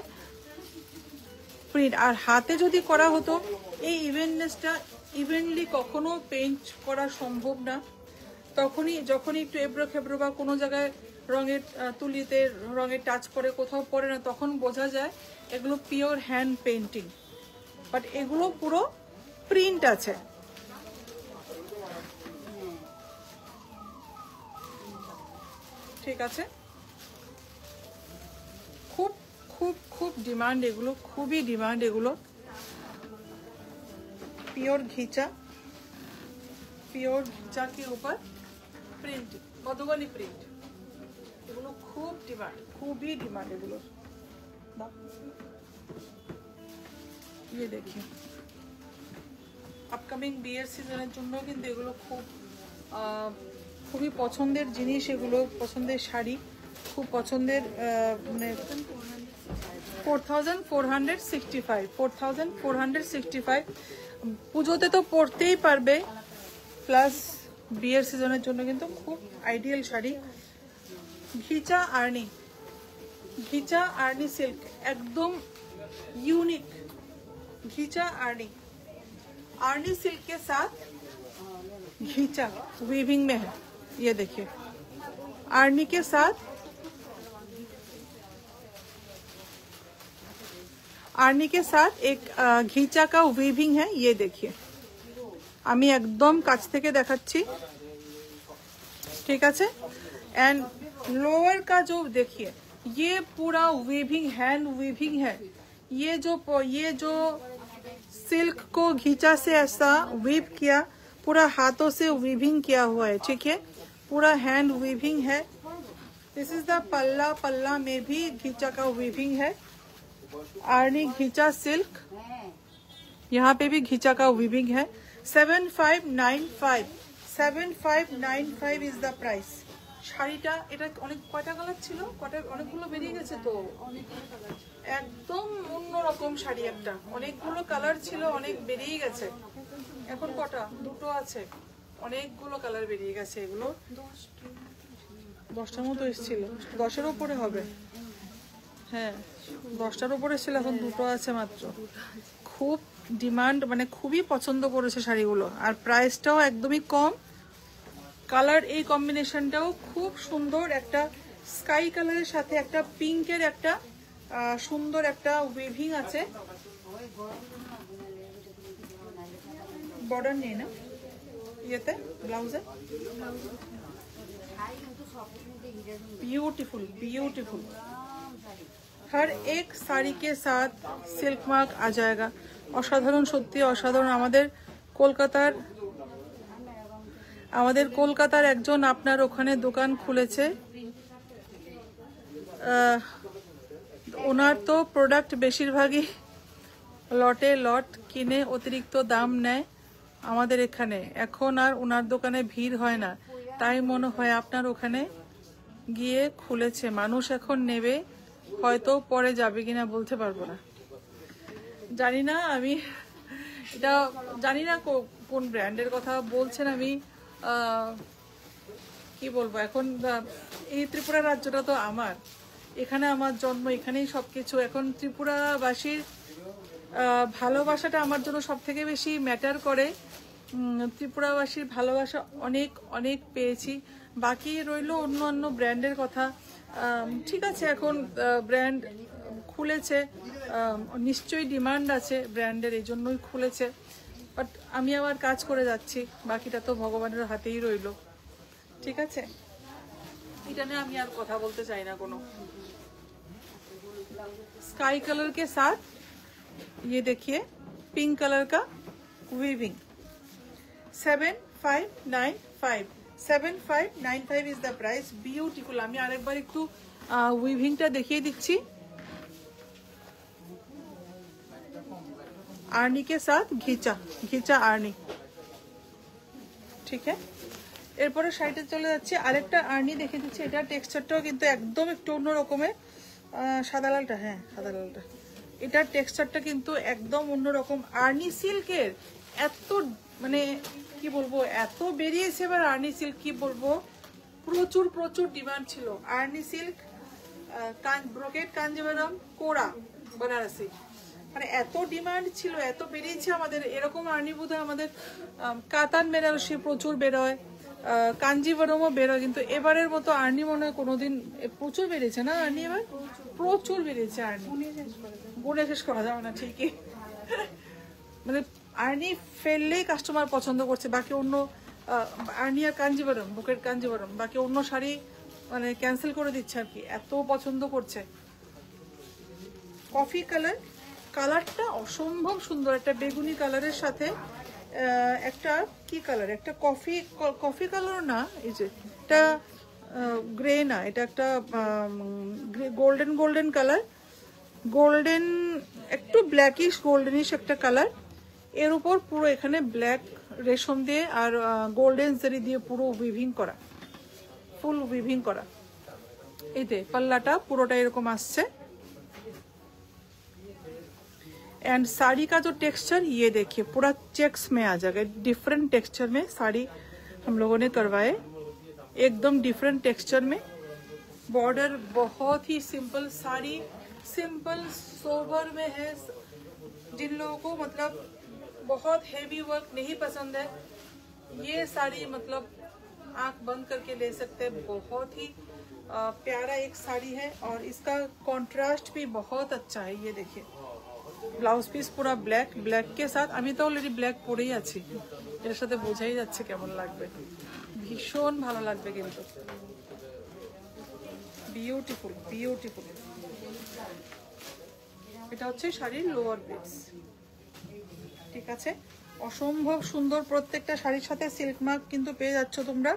Speaker 1: প্রিন্ট। আর হাতে যদি করা হতো এই ইভেননেসটা ইভেনলি কখনো পেইন্ট করা সম্ভব না। যখনই একটু এবড়ো খেবড়ো বা কোনো জায়গায় রঙের তুলিতে রঙের টাচ পরে কোথাও পড়ে না, তখন বোঝা যায় এগুলো পিওর হ্যান্ড পেন্টিং। বাট এগুলো পুরো প্রিন্ট আছে। ঠিক আছে, খুব খুব খুব ডিমান্ড এগুলো, খুবই ডিমান্ড এগুলো। পিওর ঘিচা, পিওর ঘিচা के ऊपर প্রিন্ট, মধুবনী প্রিন্ট, এগুলো খুব ডিমান্ড, খুবই ডিমান্ড এগুলো। ये देखिए আপকামিং বিয়ের সিজনের জন্য কিন্তু এগুলো খুবই পছন্দের জিনিস, এগুলো পছন্দের শাড়ি, খুব পছন্দের। মানে 4465 পুজোতে তো পরতেই পারবে, প্লাস বিয়ের সিজনের জন্য কিন্তু খুব আইডিয়াল শাড়ি। ঘিচা আর্নি, ঘিচা आर्नी सिल्क एकदम यूनिक। घिचा आर्नी सिल्क के साथ घिचा वीविंग में है, ये देखिए आर्नी के साथ, आर्नी के साथ एक घिचा का वीविंग है, ये देखिए। আমি একদম কাছ থেকে দেখাচ্ছি, ठीक है। एंड लोअर का जो देखिए ये पूरा वीविंग, हैंड वीविंग है। ये जो सिल्क को घिचा से ऐसा वीव किया, पूरा हाथों से वीविंग किया हुआ है, ठीक है, पूरा हैंड वीविंग है। दिस इज द पल्ला, पल्ला में भी घिचा का वीविंग है। आर्नी घिचा सिल्क, यहाँ पे भी घिचा का वीविंग है। 7595 इज द प्राइस। শাড়িটা এটা অনেক কয়টা কালার ছিল, অনেকগুলো বেরিয়ে গেছে তো, একদম অন্যরকম শাড়ি একটা, অনেকগুলো কালার ছিল, অনেক বেরিয়ে গেছে, এখন কটা, দুটো আছে, অনেকগুলো কালার বেরিয়ে গেছে। এগুলো 10টার মতো এসেছিল, 10-এর উপরে হবে, হ্যাঁ 10টার উপরে ছিল, এখন দুটো আছে মাত্র। খুব ডিমান্ড, মানে খুবই পছন্দ করেছে শাড়িগুলো, আর প্রাইসটাও একদমই কম। কালার এই কম্বিনেশনটাও খুব সুন্দর, একটা স্কাই কালারের সাথে একটা পিঙ্কের একটা সুন্দর একটা উইভিং আছে। बॉर्डर नहीं ना ये थे ब्लाउज है, ब्यूटीफुल ब्यूटीफुल। हर एक साड़ी के साथ सिल्क मार्क आ जाएगा। অসাধারণ, সত্যি অসাধারণ। আমাদের কলকাতার একজন আপনার ওখানে দোকান খুলেছে, ওনার তো প্রোডাক্ট বেশিরভাগই লটে লট কিনে অতিরিক্ত দাম নেয় আমাদের এখানে। এখন আর ওনার দোকানে ভিড় হয় না, তাই মনে হয় আপনার ওখানে গিয়ে খুলেছে। মানুষ এখন নেবে, হয়তো পরে যাবে কিনা বলতে পারবো না, জানি না। আমি এটা জানি না কোন ব্র্যান্ডের কথা বলছেন। আমি কি বলবো, এখন এই ত্রিপুরা রাজ্যটা তো আমার, এখানে আমার জন্ম, এখানেই সবকিছু। এখন ত্রিপুরাবাসীর ভালোবাসাটা আমার জন্য সব থেকে বেশি ম্যাটার করে। ত্রিপুরাবাসীর ভালোবাসা অনেক অনেক পেয়েছি, বাকি রইল অন্য অন্য ব্র্যান্ডের কথা। ঠিক আছে, এখন ব্র্যান্ড খুলেছে, নিশ্চয়ই ডিমান্ড আছে ব্র্যান্ডের, এই জন্যই খুলেছে। বাট আমি আবার কাজ করে যাচ্ছি, বাকিটা তো ভগবানের হাতেই রইল, ঠিক আছে। এটা নিয়ে আমি আর কথা বলতে চাই না কোনো। स्काई कलर के साथ ये देखिए पिंक कलर का weaving, 7595 is the price. Beautiful. আমি আরেকবার একটু উইভিংটা দেখিয়ে দিচ্ছি। आर्नी के साथ घिचा, घिचा आर्नी, ঠিক আছে। এরপরে শাড়িতে চলে যাচ্ছে, আরেকটা আর্নি দেখে দিচ্ছি। এটা টেক্সচারটাও কিন্তু একদম একটু অন্য রকমের, সাদা লালটা, হ্যাঁ সাদা লালটা। এটার টেক্সচারটা কিন্তু একদম অন্যরকম। আর্নি সিল্কের এত মানে কি বলবো, এত বেরিয়েছে এবার আর্নি সিল্ক, কি বলবো, প্রচুর প্রচুর ডিমান্ড ছিল আর্নি সিল্ক, ব্রোকেট কাঞ্জিভারাম, কোরা বেনারসি, মানে এত ডিমান্ড ছিল, এত বেরিয়েছে আমাদের। এরকম আর্নি বোধহয় আমাদের কাতান বেনারসি প্রচুর বেরোয়, কাঞ্জিভারমও বেরোয়, কিন্তু এবারের মতো আর্নি মনে হয় কোনোদিন, প্রচুর বেরিয়েছে না আর্নি, এবার প্রচুর বেরিয়েছে আর্নি, গুণে শেষ করা যাবে না ঠিকই। মানে আর্নি ফেললেই কাস্টমার পছন্দ করছে, বাকি অন্য আর্নি আর কাঞ্জিভারম, বুকের কাঞ্জিভারম, বাকি অন্য শাড়ি মানে ক্যান্সেল করে দিচ্ছে আর কি, এত পছন্দ করছে। কফি কালার, কালারটা অসম্ভব সুন্দর, একটা বেগুনি কালারের সাথে একটা কি কালার, একটা কফি কালার না, এই যে এটা গ্রে না, এটা একটা গোল্ডেন কালার, গোল্ডেন একটু ব্ল্যাকিশ গোল্ডেনিশ একটা কালার, এর উপর পুরো এখানে ব্ল্যাক রেশম দিয়ে আর গোল্ডেন জারি দিয়ে পুরো উইভিং করা, ফুল উইভিং করা। এতে পাল্লাটা পুরোটা এরকম আসছে। एंड साड़ी का जो टेक्सचर ये देखिए पूरा चेक्स में आ जाएगा, डिफरेंट टेक्सचर में साड़ी हम लोगों ने करवाए, एकदम डिफरेंट टेक्सचर में। बॉर्डर बहुत ही सिंपल, साड़ी सिंपल सोबर में है। जिन लोगों को मतलब बहुत हेवी वर्क नहीं पसंद है, ये साड़ी मतलब आंख बंद करके ले सकते हैं। बहुत ही प्यारा एक साड़ी है और इसका कॉन्ट्रास्ट भी बहुत अच्छा है। ये देखिए ব্লাউজ পিস পুরো ব্ল্যাক, ব্ল্যাকের সাথে আমি তো অলরেডি ব্ল্যাক পরেই আছি, এর সাথে বোঝাই যাচ্ছে কেমন লাগবে, ভীষণ ভালো লাগবে কিন্তু, বিউটিফুল বিউটিফুল। এটা হচ্ছে শাড়ির লোয়ার পিস, ঠিক আছে, অসম্ভব সুন্দর। প্রত্যেকটা শাড়ির সাথে সিল্ক মার্ক কিন্তু পেয়ে যাচ্ছ তোমরা।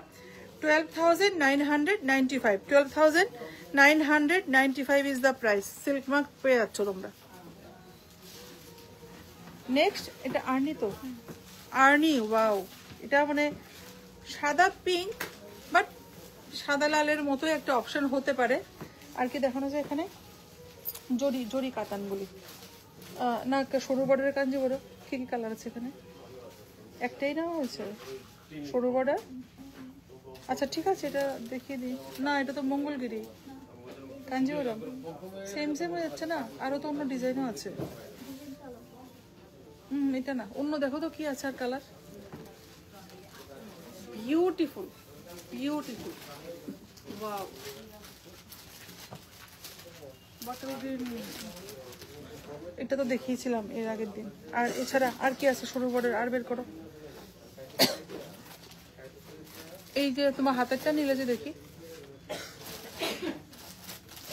Speaker 1: 12,995, 12,995 is the price, silk mark পেয়ে যাচ্ছ তোমরা। নেক্সট এটা আর্নি, তো আর্নি, ওয়াও, এটা মানে সাদা পিঙ্ক বাট সাদা লালের মতো একটা অপশন হতে পারে। আর কি দেখানো যায় এখানে, জরি জরি কাতান বলি না, সরু বর্ডারের কাঞ্জি বড়, কি কি কালার আছে এখানে, একটাই না হয়েছে সরু বর্ডার। আচ্ছা ঠিক আছে, এটা দেখিয়ে দিই না, এটা তো মঙ্গলগিরি কাঞ্জিবরম, সেম সেম হয়ে যাচ্ছে না, আরো তো অন্য ডিজাইনও আছে। এটা না, অন্য দেখো তো কি আছে আর colour, beautiful beautiful, wow, bottle green, এটা তো দেখিয়েছিলাম এর আগের দিন। আর এছাড়া আর কি আছে সরু বর্ডার, আর বের করো। এই যে তোমার হাতেরটা নিলে যে দেখি,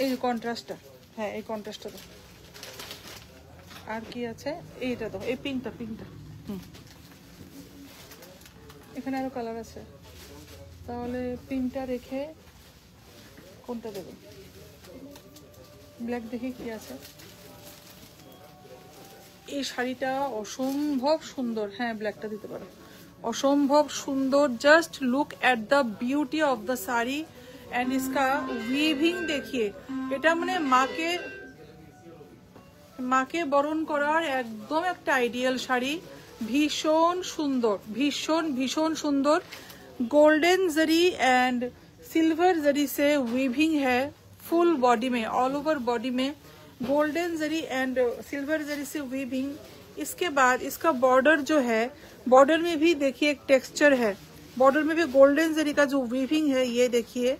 Speaker 1: এই যে কন্ট্রাস্টটা, হ্যাঁ এই কন্ট্রাস্টটা তো। আর কি আছে, এইটা তো, এই পিঙ্কটা পিঙ্কটা, এখানে আরো কালার আছে, তাহলে পিঙ্কটা রেখে কোনটা দেবে, ব্ল্যাক দেখি কি আছে। এই শাড়িটা অসম্ভব সুন্দর, হ্যাঁ ব্ল্যাকটা দিতে পারো, অসম্ভব সুন্দর। Just look at the beauty of the sari and इसका উইভিং দেখিয়ে, এটা মানে মাকে বরণ করার একদম একটা আইডিয়াল শাড়ি, ভীষণ সুন্দর, ভীষণ ভীষণ সুন্দর। गोल्डन जरी एंड सिल्वर जरी से वीविंग है फुल बॉडी में, ऑल ओवर बॉडी में गोल्डन जरी एंड सिल्वर जरी से वीविंग। इसके बाद इसका बॉर्डर जो है, बॉर्डर में भी देखिए एक टेक्सचर है, बॉर्डर में भी गोल्डन जरी का जो वीविंग है ये देखिए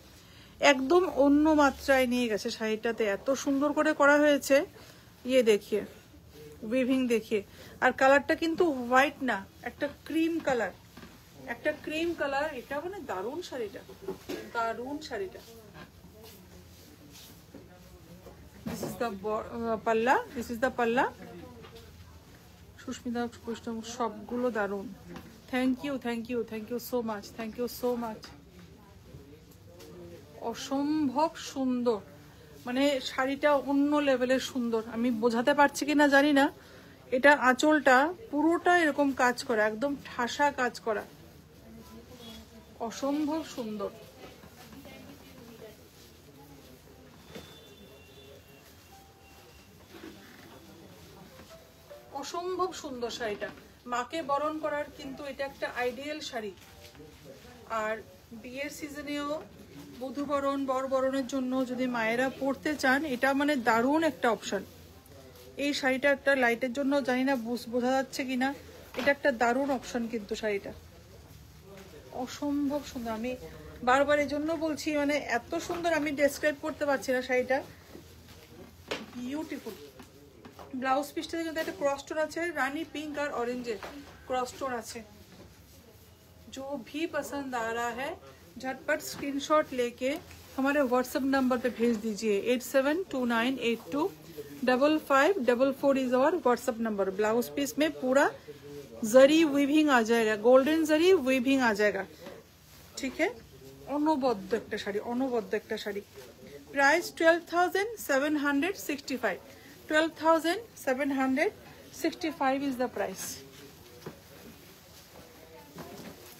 Speaker 1: একদম অন্য মাত্রায় নিয়ে গেছে শাড়িটাতে, এত সুন্দর করে করা হয়েছে। ये देखिए উইভিং देखिए, আর কালারটা কিন্তু হোয়াইট না, একটা ক্রিম কালার, একটা ক্রিম কালার। এটা মানে দারুণ শাড়িটা, দারুণ শাড়িটা। This is the pallu, this is the pallu. Susmita Baishnab, সবগুলো দারুণ। Thank you thank you thank you so much, thank you so much. অসম্ভব সুন্দর, মানে শাড়িটা অন্য লেভেলের সুন্দর। আমি বোঝাতে পারছি কিনা জানি না, এটা আঁচলটা পুরোটা এরকম কাজ করা, একদম ঠাসা কাজ করা, অসম্ভব সুন্দর। অসম্ভব সুন্দর শাড়িটা, মাকে বরণ করার কিন্তু এটা একটা আইডিয়াল শাড়ি। আর বিয়ের সিজনেও বধূবরণ বরবরণের জন্য যদি মায়েরা পরতে চান, এটা মানে দারুণ একটা অপশন। এই শাড়িটা একটা লাইটের জন্য জানি না বোঝা যাচ্ছে কিনা, এটা একটা দারুণ অপশন কিন্তু শাড়িটা অসম্ভব সুন্দর। আমি বারবার এই জন্য বলছি, মানে এত সুন্দর আমি ডেসক্রাইব করতে পারছি না শাড়িটা, বিউটিফুল। ব্লাউজ পিসটাতে কিন্তু একটা क्रॉस स्टोन আছে, রানী পিঙ্ক আর অরেঞ্জের क्रॉस स्टोन আছে। जो भी पसंद आ रहा है झटपट स्क्रीनशॉट लेके हमारे व्हाट्सएप नंबर पे भेज दीजिए। 8729825544 is our WhatsApp number. Blouse piece में पूरा जरी वीविंग आ जाएगा, गोल्डन जरी वीविंग आ जाएगा, ठीक है। অনবদ্য একটা শাড়ি, অনবদ্য একটা sari. Price 12,765। 12,765 is the price.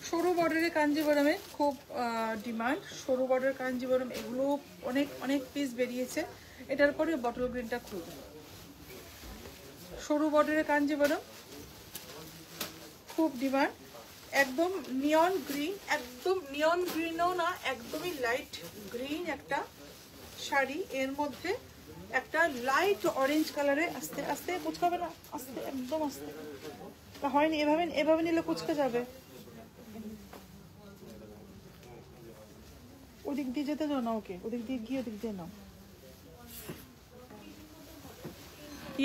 Speaker 1: সরু বর্ডারের কাঞ্জিবরমে খুব ডিমান্ড, সরু বর্ডারের কাঞ্জিবরম এগুলো অনেক অনেক পিস বেরিয়েছে। এটার পরে বটল গ্রিনটা খুব সরু বর্ডারের কাঞ্জিবরম খুব ডিমান্ড। একদম নিয়ন গ্রিন, একদম নিয়ন গ্রিনও না, একদমই লাইট গ্রিন একটা শাড়ি, এর মধ্যে একটা লাইট অরেঞ্জ কালারে। আস্তে আস্তে কুচকাবে না, আস্তে একদম আস্তে, হয়নি এভাবে, এভাবে নিলে কুচকে যাবে। ওদিক দিয়ে যেতে দাও না ওকে, ওদিক দিয়ে গিয়ে ওদিক দিয়ে নাও।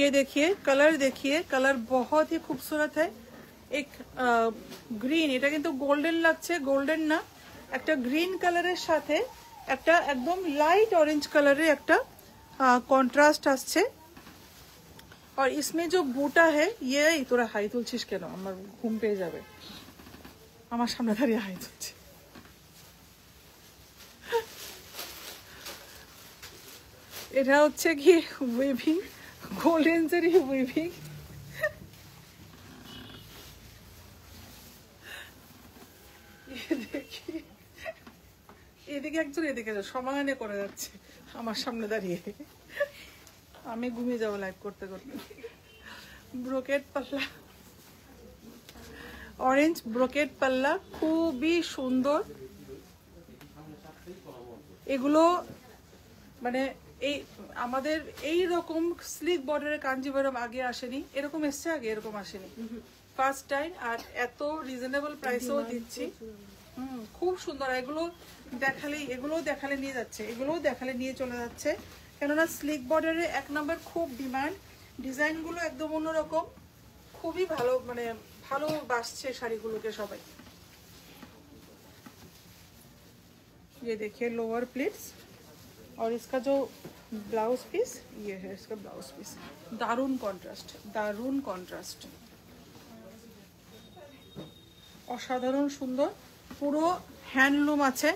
Speaker 1: ये देखिए कलर, देखिए कलर बहुत ही खूबसूरत है। एक গ্রিন, এটা কিন্তু গোল্ডেন লাগছে, গোল্ডেন না, একটা গ্রিন কালারের সাথে একটা একদম লাইট অরেঞ্জ কালারের একটা কন্ট্রাস্ট আসছে। और इसमें जो बूटा है ये, তোরা হাই তুলছিস কেন? আমার ঘুম পেয়ে যাবে, আমার সামনে দাঁড়িয়ে হাই তুলছে। এটা হচ্ছে কি উইভিং, গোল্ডেন জারি উইভিং। এদিকে একজন, এদিকে সমানে করে যাচ্ছে আমার সামনে দাঁড়িয়ে, আমি ঘুমিয়ে যাবো লাইভ করতে করতে। ব্রোকেট পাল্লা, অরেঞ্জ ব্রোকেট পাল্লা, খুবই সুন্দর। এগুলো মানে এই আমাদের এই রকম স্লিক বর্ডারের কাঞ্জিবরম আগে আসেনি, এরকম এসছে আগে, এরকম আসেনি, ফার্স্ট টাইম। আর এত রিজনেবল প্রাইসেও দিচ্ছি, খুব সুন্দর। এগুলো দেখালে নিয়ে যাচ্ছে, এগুলোও দেখালে নিয়ে চলে যাচ্ছে, কেননা স্লিক বর্ডারে এক নম্বর খুব ডিমান্ড। ডিজাইনগুলো একদম অন্যরকম, খুবই ভালো, মানে ভালোবাসছে শাড়িগুলোকে সবাই। ये देखिए लोअर प्लीट्स, और इसका जो ब्लाउज पीस ये है, इसका ब्लाउज पीस दारुण कॉन्ट्रास्ट, दारुण कॉन्ट्रास्ट, অসাধারণ সুন্দর। পুরো হ্যান্ডলুম আছে,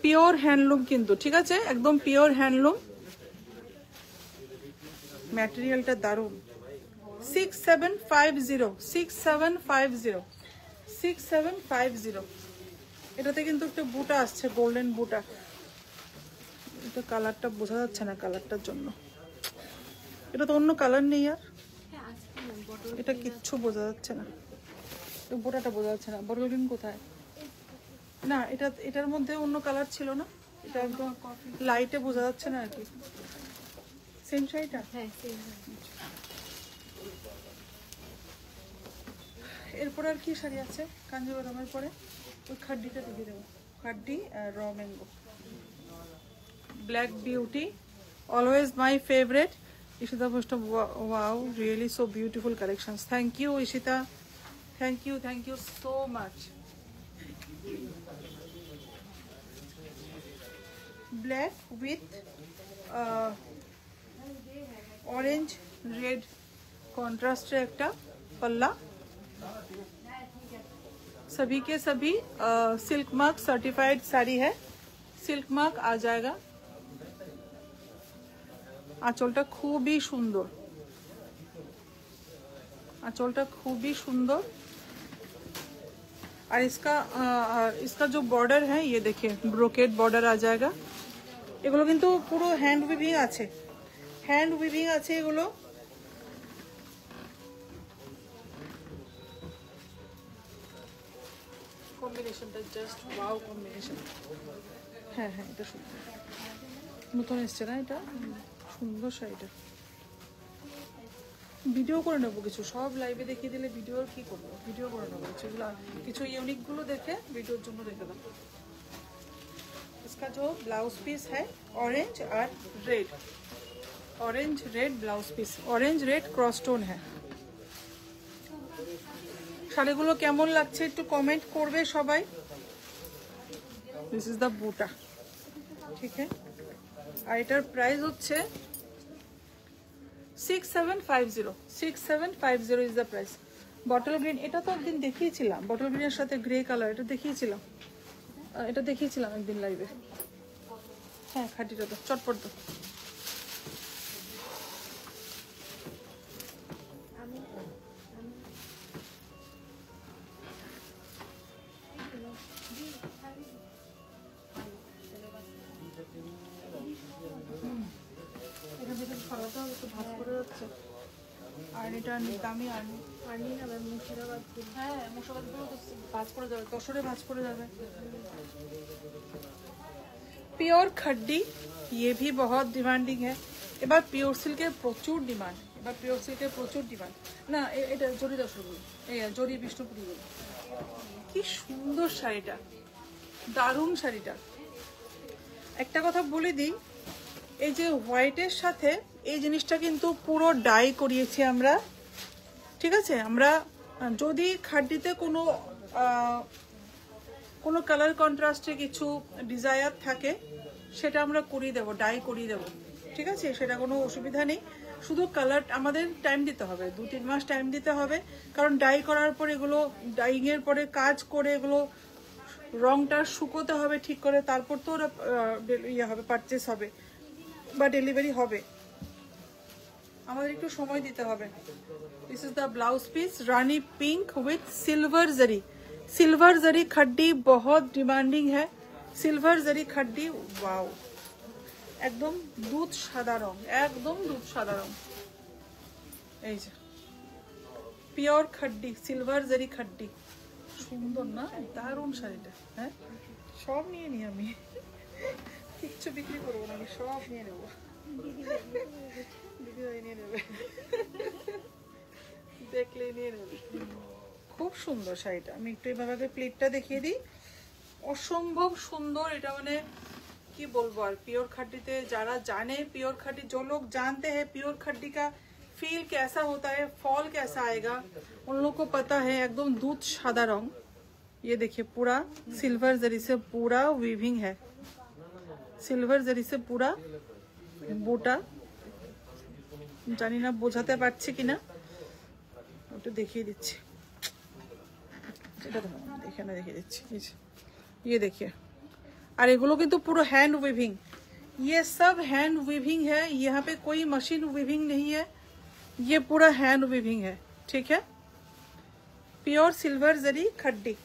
Speaker 1: পিওর হ্যান্ডলুম কিন্তু, ঠিক আছে, একদম পিওর হ্যান্ডলুম। ম্যাটেরিয়ালটা দারুণ। 6750, 6750, 6750। এটাতে কিন্তু একটা বুটা আসছে, গোল্ডেন বুটা। এটা কালারটা বোঝা যাচ্ছে না, কালারটার জন্য। এটা তো অন্য কালার নেই আর, এটা কিচ্ছু বোঝা যাচ্ছে না, বুটাটা বোঝা যাচ্ছে না। বটল কোথায়? না, এটার মধ্যে অন্য কালার ছিল না, এটা একদম লাইটে বোঝা যাচ্ছে না আর কি। সেম শাড়িটা? হ্যাঁ সেম। এরপর আর কি শাড়ি আছে কাঞ্জিবরমের পরে? ওই খাড্ডিটা দেখিয়ে দেবো, খাড্ডি আর র mango. Black beauty, always my favourite. Ishita Bhastav, wow, really so beautiful collections. Thank you Ishita, thank you so much. Black with orange red contrast একটা पल्ला। सभी के सभी सिल्क मार्क सर्टिफाइड साड़ी है, सिल्क मार्क आ जाएगा। आंचलটা খুবই সুন্দর, आंचलটা খুবই সুন্দর। और इसका जो बॉर्डर है ये देखिए, ब्रोकेट बॉर्डर आ जाएगा। এগুলো কিন্তু পুরো হ্যান্ড উইভিং আছে, হ্যান্ড উইভিং আছে এগুলো। কম্বিনেশনটা জাস্ট ওয়াও কম্বিনেশন। হ্যাঁ হ্যাঁ, এটা সুন্দর, নতুন এসছে না এটা, সুন্দর শাড়িটা। ভিডিও করে নেবো কিছু, সব লাইভে দেখিয়ে দিলে ভিডিও কি করবো, ভিডিও করে নেবো কিছুগুলো, কিছু ইউনিকগুলো দেখে ভিডিওর জন্য রেখে দেবো। इसका जो ब्लाउज पीस है ऑरेंज और red, orange red blouse piece, orange red cross stone है। শাড়িগুলো কেমন লাগছে একটু কমেন্ট করবে সবাই। দিস ইজ দ্য বুটা, ঠিক আছে। আর এটার প্রাইস হচ্ছে 6750, 6750 is the price. Bottle green, এটা তো একদিন দেখিয়েছিলাম, বটল গ্রিনের সাথে গ্রে কালার, এটা দেখিয়েছিলাম, এটা দেখিয়েছিলাম একদিন লাইভে। হ্যাঁ খাটিটা তো চটপট তো। আর এটা দামি আর্নি না মুর্শিদাবাদ, হ্যাঁ মুর্শিদাবাদগুলো তো ভাঁজ করে যাবে, দশরে ভাঁজ করে যাবে। পিওর খাড্ডি, ये भी बहुत ডিমান্ডিং है। এবার পিওর সিল্কের প্রচুর ডিমান্ড, এবার পিওর সিল্কের প্রচুর ডিমান্ড। না এটা জরি দশরগুলো, এই জরি বিষ্ণুপুরিগুলো। কি সুন্দর শাড়িটা, দারুণ শাড়িটা। একটা কথা বলে দিই, এই যে হোয়াইটের সাথে এই জিনিসটা কিন্তু পুরো ডাই করিয়েছি আমরা, ঠিক আছে। আমরা যদি খাড্ডিতে কোনো কালার কন্ট্রাস্টে কিছু ডিজায়ার থাকে সেটা আমরা করিয়ে দেবো, ডাই করিয়ে দেবো, ঠিক আছে, সেটা কোনো অসুবিধা নেই। শুধু কালার আমাদের টাইম দিতে হবে, 2-3 মাস টাইম দিতে হবে, কারণ ডাই করার পর এগুলো ডাইংয়ের পরে কাজ করে এগুলো রংটা শুকোতে হবে ঠিক করে, তারপর তো ওরা ইয়ে হবে, পারচেস হবে বা ডেলিভারি হবে, আমাদের একটু সময় দিতে হবে। This is the blouse piece, रानी pink with silver zari, silver zari खड्डी बहुत डिमांडिंग है, सिल्वर जरी खड्डी, वाओ একদম দুধ সাদা রং, একদম দুধ সাদা রং। এই যে পিওর খাড্ডি, সিলভার জারি খাড্ডি, সুন্দর না, দারুণ শাড়িটা। হ্যাঁ সব নিয়ে নি আমি, কিচ্ছু বিক্রি করবো না, আমি সব নিয়ে নেবো, দিদি নিয়ে নেবে, দেখলে নিয়ে নেবে। খুব সুন্দর শাড়িটা, আমি একটু এভাবে প্লেটটা দেখিয়ে দিই, অসম্ভব সুন্দর এটা, মানে কি বলবো আর। प्योर खड्डी ते जारा जाने प्योर खड्डी, जो लोग जानते हैं प्योर खड्डी का फील कैसा होता है, फॉल कैसा आएगा, उन लोग को पता है। एकदम दूध सादा रंग, ये देखिए पूरा सिल्वर जरी से पूरा वीविंग है, सिल्वर जरी से पूरा बोटा, জানি না বোঝাতে পারছি কিনা, একটু দেখিয়ে দিচ্ছি, এটা এখানে দেখিয়ে দিচ্ছি। ये देखिए, और एगुलो किन्तु पूरा हैंड वीविंग, ये सब हैंड वीविंग है, यहाँ पे कोई मशीन वीविंग नहीं है, ये पूरा हैंड वीविंग है, ठीक है। प्योर सिल्वर जरी खड्डी,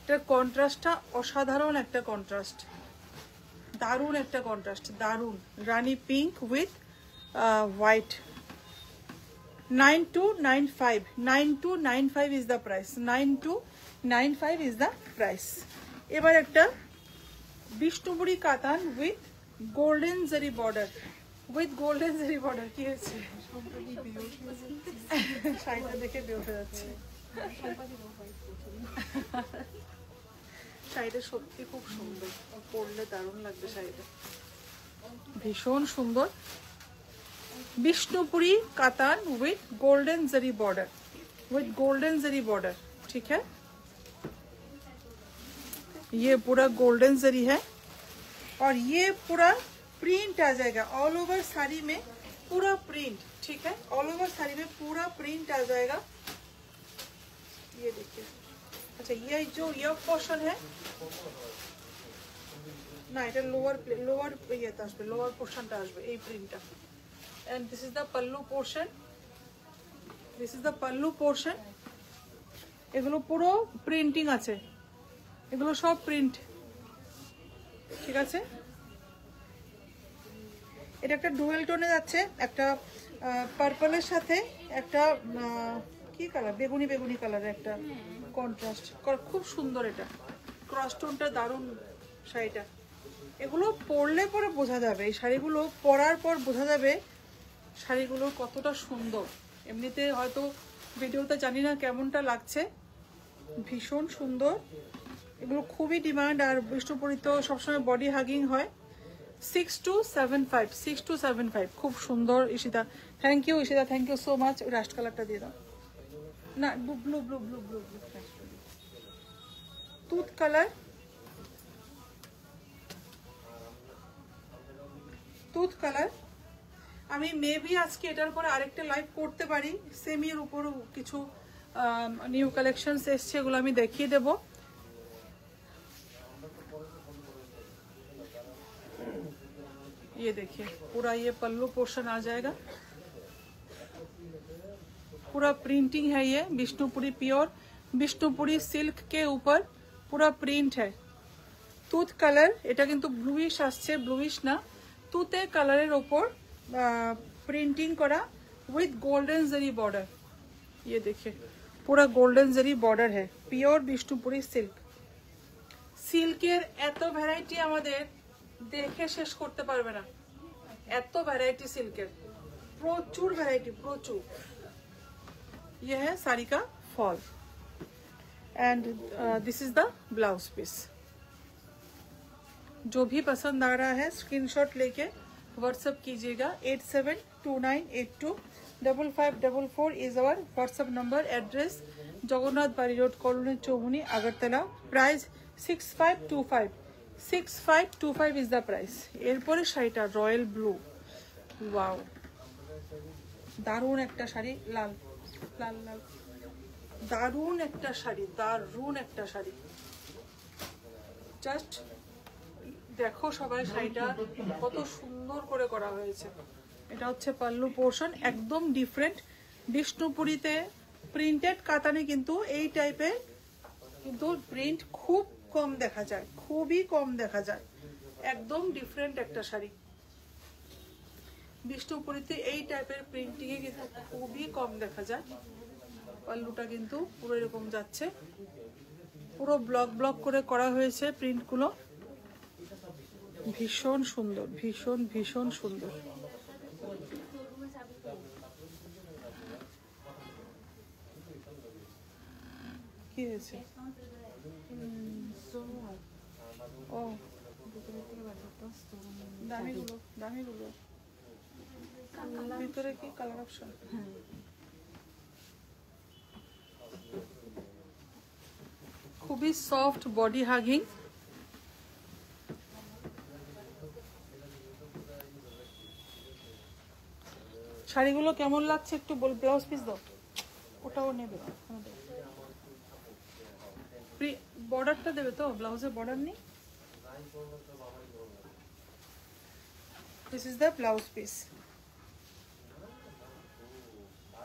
Speaker 1: এটা কন্ট্রাস্টটা অসাধারণ একটা কন্ট্রাস্ট, দারুণ একটা কন্ট্রাস্ট, দারুণ। রানী pink with white, 9295, 9295 is the price, 9295 is the price. এবার একটা Bishnupuri katan with golden zari border, with golden zari border. কি হয়েছে শাড়িটা দেখে বেরোতে যাচ্ছে, শাড়িটা সত্যি খুব সুন্দর, পরলে দারুণ লাগবে শাড়িটা, ভীষণ সুন্দর। বিষ্ণুপুরি কাতান with golden zari border, with golden zari border, ठीक है। ये पूरा गोल्डन जरी है और ये पूरा प्रिंट आ जाएगा ऑल ओवर साड़ी में, पूरा प्रिंट, ठीक है, ऑल ओवर साड़ी में पूरा प्रिंट आ जाएगा। ये देखिए, अच्छा ये जो ये पोर्शन है ना, এটা লোয়ার ইয়েটা আসবে, লোয়ার পোর্শনটা আসবে এই প্রিন্টটা। and this is the pallu portion, this is the pallu portion, এগুলো পুরো প্রিন্টিং আছে, এগুলো সব প্রিন্ট, ঠিক আছে। এটা একটা ডুয়েল টোনে যাচ্ছে, একটা পার্পলের সাথে একটা কি কালার, বেগুনি বেগুনি কালারের একটা কন্ট্রাস্ট, খুব সুন্দর। এটা ক্রস টোনটা দারুণ শাড়িটা। এগুলো পরলে পরে বোঝা যাবে, এই শাড়িগুলো পরার পর বোঝা যাবে শাড়িগুলো কতটা সুন্দর। এমনিতে হয়তো ভিডিওতে জানি না কেমনটা লাগছে, ভীষণ সুন্দর। এগুলো খুবই ডিমান্ড, আর বিষ্ণুপুরি তো সবসময় বডি হাগিং হয়। 6275, 6275, খুব সুন্দর। Ishita, thank you. Ishita, thank you so much. Rust কালারটা দিয়ে দাও না, blue blue blue blue blue blue, তুত কালার, তুত কালার। আমি মেবি আজকে এটার পরে আরেকটা লাইভ করতে পারি, সেমির উপর কিছু নিউ কালেকশনস এসছে, এগুলো আমি দেখিয়ে দেব। ये देखिए पूरा ये पल्लू पोर्शन आ जाएगा, पूरा प्रिंटिंग है, ये विष्णुपुरी प्योर विष्णुपुरी सिल्क के ऊपर पूरा प्रिंट है। তুত কালার, এটা কিন্তু ব্লুইশ আসছে, ব্লুইশ না, তুতে কালারের ওপর प्रिंटिंग करा विथ गोल्डन जरी बॉर्डर। ये देखिए पूरा गोल्डन जरी बॉर्डर है, प्योर विष्णुपुरी सिल्क। সিল্কের এত ভ্যারাইটি আমাদের দেখে শেষ করতে পারবে না, এত ভ্যারাইটি সিল্কের, প্রচুর ভ্যারাইটি, প্রচুর। ये है साड़ी का fall and this is the blouse piece. जो भी पसंद आ रहा है स्क्रीनशॉट लेके व्हाट्सएप कीजिएगा। 8729825544 is our WhatsApp number. Address Jagannath Bari road, colony Chaumuhani, Agartala. Price 6525, 6525 is the price. एरपर शाড়িটা रॉयल ब्लू, वाओ दारुण एक शाड़ी, लाल लाल लाल, दारुण एक शाड़ी, दारुण एक शाड़ी। জাস্ট দেখো সবাই শাড়িটা কত সুন্দর করে করা হয়েছে। এটা হচ্ছে পাল্লু পোর্শন, একদম ডিফারেন্ট। বিষ্ণুপুরীতে প্রিন্টেড কাতানে কিন্তু এই টাইপের কিন্তু প্রিন্ট খুব কম দেখা যায়, খুবই কম দেখা যায়, একদম ডিফারেন্ট একটা শাড়ি। বিষ্ণুপুরীতে এই টাইপের প্রিন্টিং এ কিন্তু খুবই কম দেখা যায়। পাল্লুটা কিন্তু পুরো এরকম যাচ্ছে, পুরো ব্লক ব্লক করে করা হয়েছে প্রিন্টগুলো, ভীষণ সুন্দর, ভীষণ ভীষণ সুন্দর। কি হয়েছে? ও দামিগুলো, দামিগুলো ভিতরে কি কালার অপশন? খুবই সফট বডি হাগিং। শাড়িগুলো কেমন লাগছে একটু বল। ব্লাউজ পিস দাও, ওটাও নেবে, বর্ডারটা দেবে তো, ব্লাউজে বর্ডার নেই। This is the blouse piece,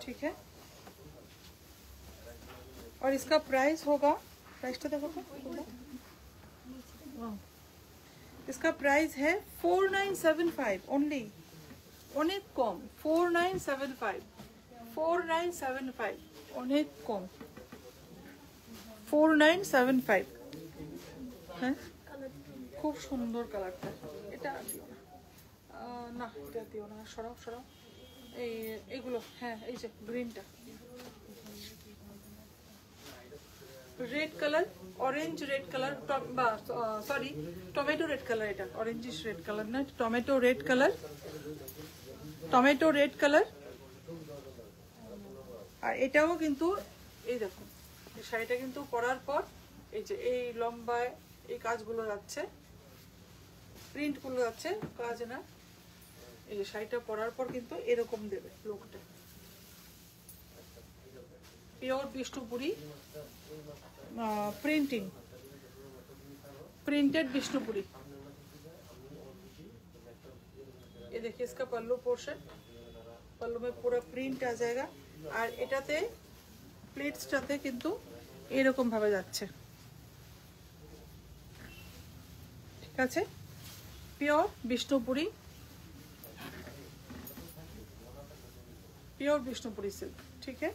Speaker 1: ठीक है। और इसका प्राइस होगा, प्राइस तो देखो, इसका प्राइस है 4975 ओनली, অনেক কম। 4975, 4975, অনেক কম, 4975। হ্যাঁ খুব সুন্দর কালারটা। এটা দিও না, না এটা দিও না, সরাও সরাও। এইগুলো হ্যাঁ, এই যে গ্রিনটা, red colour, orange red colour, sorry tomato red colour. এটা অরেঞ্জিশ রেড কালার না, tomato red colour, tomato red colour. আর এটাও কিন্তু এই দেখো, এই শাড়িটা কিন্তু পরার পর এই যে এই লম্বায় এই কাজগুলো যাচ্ছে, প্রিন্টগুলো যাচ্ছে, কাজ না। এই যে শাড়িটা পরার পর কিন্তু এরকম দেবে লুকটা। Pure Bishnupuri printing, printed Vishnupuri. ये देखिए इसका पल्लू पोर्शन, पल्लू में पूरा प्रिंट आ जाएगा। और एटाते प्लेट्सटाते किन्तु एरकम भावे जाच्छे, ठीक आछे। Pure Vishnupuri, pure Vishnupuri silk, ठीक है।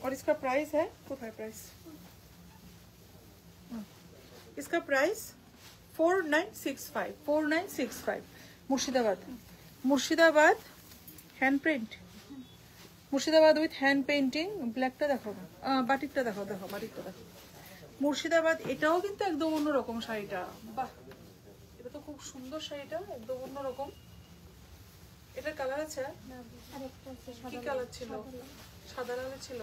Speaker 1: और इसका प्राइस है प्राइस, इसका price 4965 Murshidabad, Murshidabad hand print, Murshidabad with hand painting. ব্ল্যাকটা দেখো না, বাটিকটা দেখো, বাটিকটা দেখো মুর্শিদাবাদ। এটাও কিন্তু একদম অন্যরকম শাড়িটা, বাহ এটা তো খুব সুন্দর শাড়িটা, একদম অন্যরকম। এটার কালার আছে, কি কালার ছিল? সাদা লাল ছিল।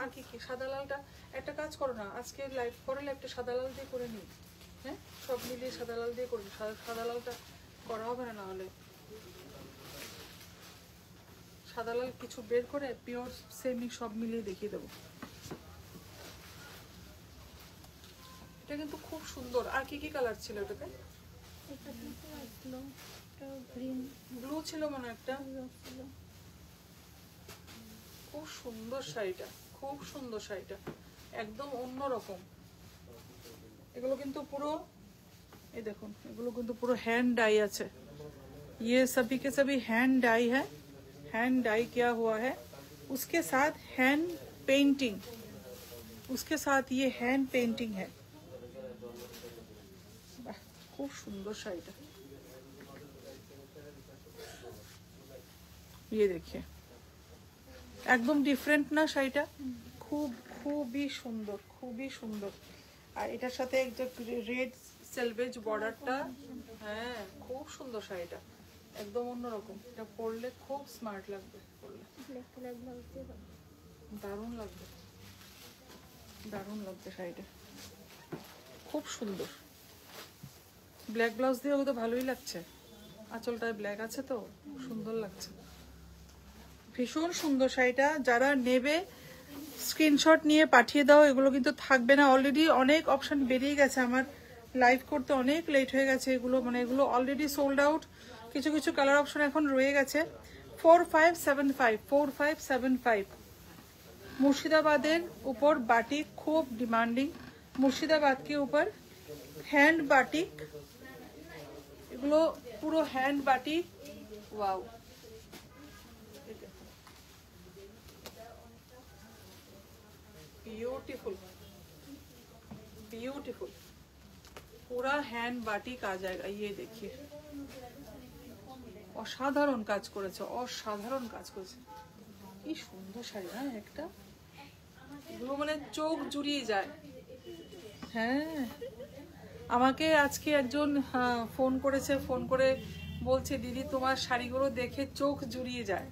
Speaker 1: আর কি কি? সাদা লালটা একটা কাজ করো না, আজকে লাইভ করে একটা সাদা লাল দিয়ে করে নিই। হ্যাঁ, সব মিলিয়ে সাদা লাল দিয়ে করি, সাদা লালটা করা হবে না, নাহলে সাদা লাল কিছু বের করে পিওর সেমি সব মিলিয়ে দেখিয়ে দেবো। এটা কিন্তু খুব সুন্দর। আর কি কি কালার ছিল এটাতে? ব্লু ছিল মানে একটা, খুব সুন্দর শাড়িটা, খুব সুন্দর শাড়িটা, একদম অন্যরকম। এগুলো কিন্তু পুরো, এই দেখুন, এগুলো কিন্তু পুরো হ্যান্ড ডাই আছে। ये सभी के सभी हैंड डाई है, हैंड डाई किया हुआ है, उसके साथ हैंड पेंटिंग, उसके साथ ये हैंड पेंटिंग है। खूब सुंदर शाড়িটা, ये देखिए একদম ডিফারেন্ট না শাড়িটা, খুব খুবই সুন্দর, খুবই সুন্দর। আর এটার সাথে একটা রেড সেলভেজ বর্ডারটা, হ্যাঁ খুব সুন্দর শাড়িটা, একদম অন্যরকম। এটা পরলে খুব স্মার্ট লাগবে, পরলে দারুণ লাগবে, দারুণ লাগবে শাড়িটা, খুব সুন্দর। ব্ল্যাক ব্লাউজ দিয়ে তো ভালোই লাগছে, আঁচলটায় ব্ল্যাক আছে তো সুন্দর লাগছে, ভীষণ সুন্দর শাড়িটা। যারা নেবে স্ক্রিনশট নিয়ে পাঠিয়ে দাও, এগুলো কিন্তু থাকবে না, অলরেডি অনেক অপশন বেরিয়ে গেছে, আমার লাইভ করতে অনেক লেট হয়ে গেছে। এগুলো মানে এগুলো অলরেডি সোল্ড আউট, কিছু কিছু কালার অপশন এখন রয়ে গেছে। 4575 मुर्शिदाबादेर ऊपर बाटिक खूब डिमांडिंग, मुर्शिदाबाद के ऊपर हैंड बाटिक, एगुलो पुरो hand batik, wow beautiful beautiful, पूरा हैंड बाटिक आ जाएगा। ये देखिए অসাধারণ কাজ করেছে, অসাধারণ কাজ করেছে, কি সুন্দর শাড়ি না একটা, এগুলো মানে চোখ জুড়িয়ে যায়। হ্যাঁ, আমাকে আজকে একজন ফোন করেছে, ফোন করে বলছে দিদি তোমার শাড়িগুলো দেখে চোখ জুড়িয়ে যায়,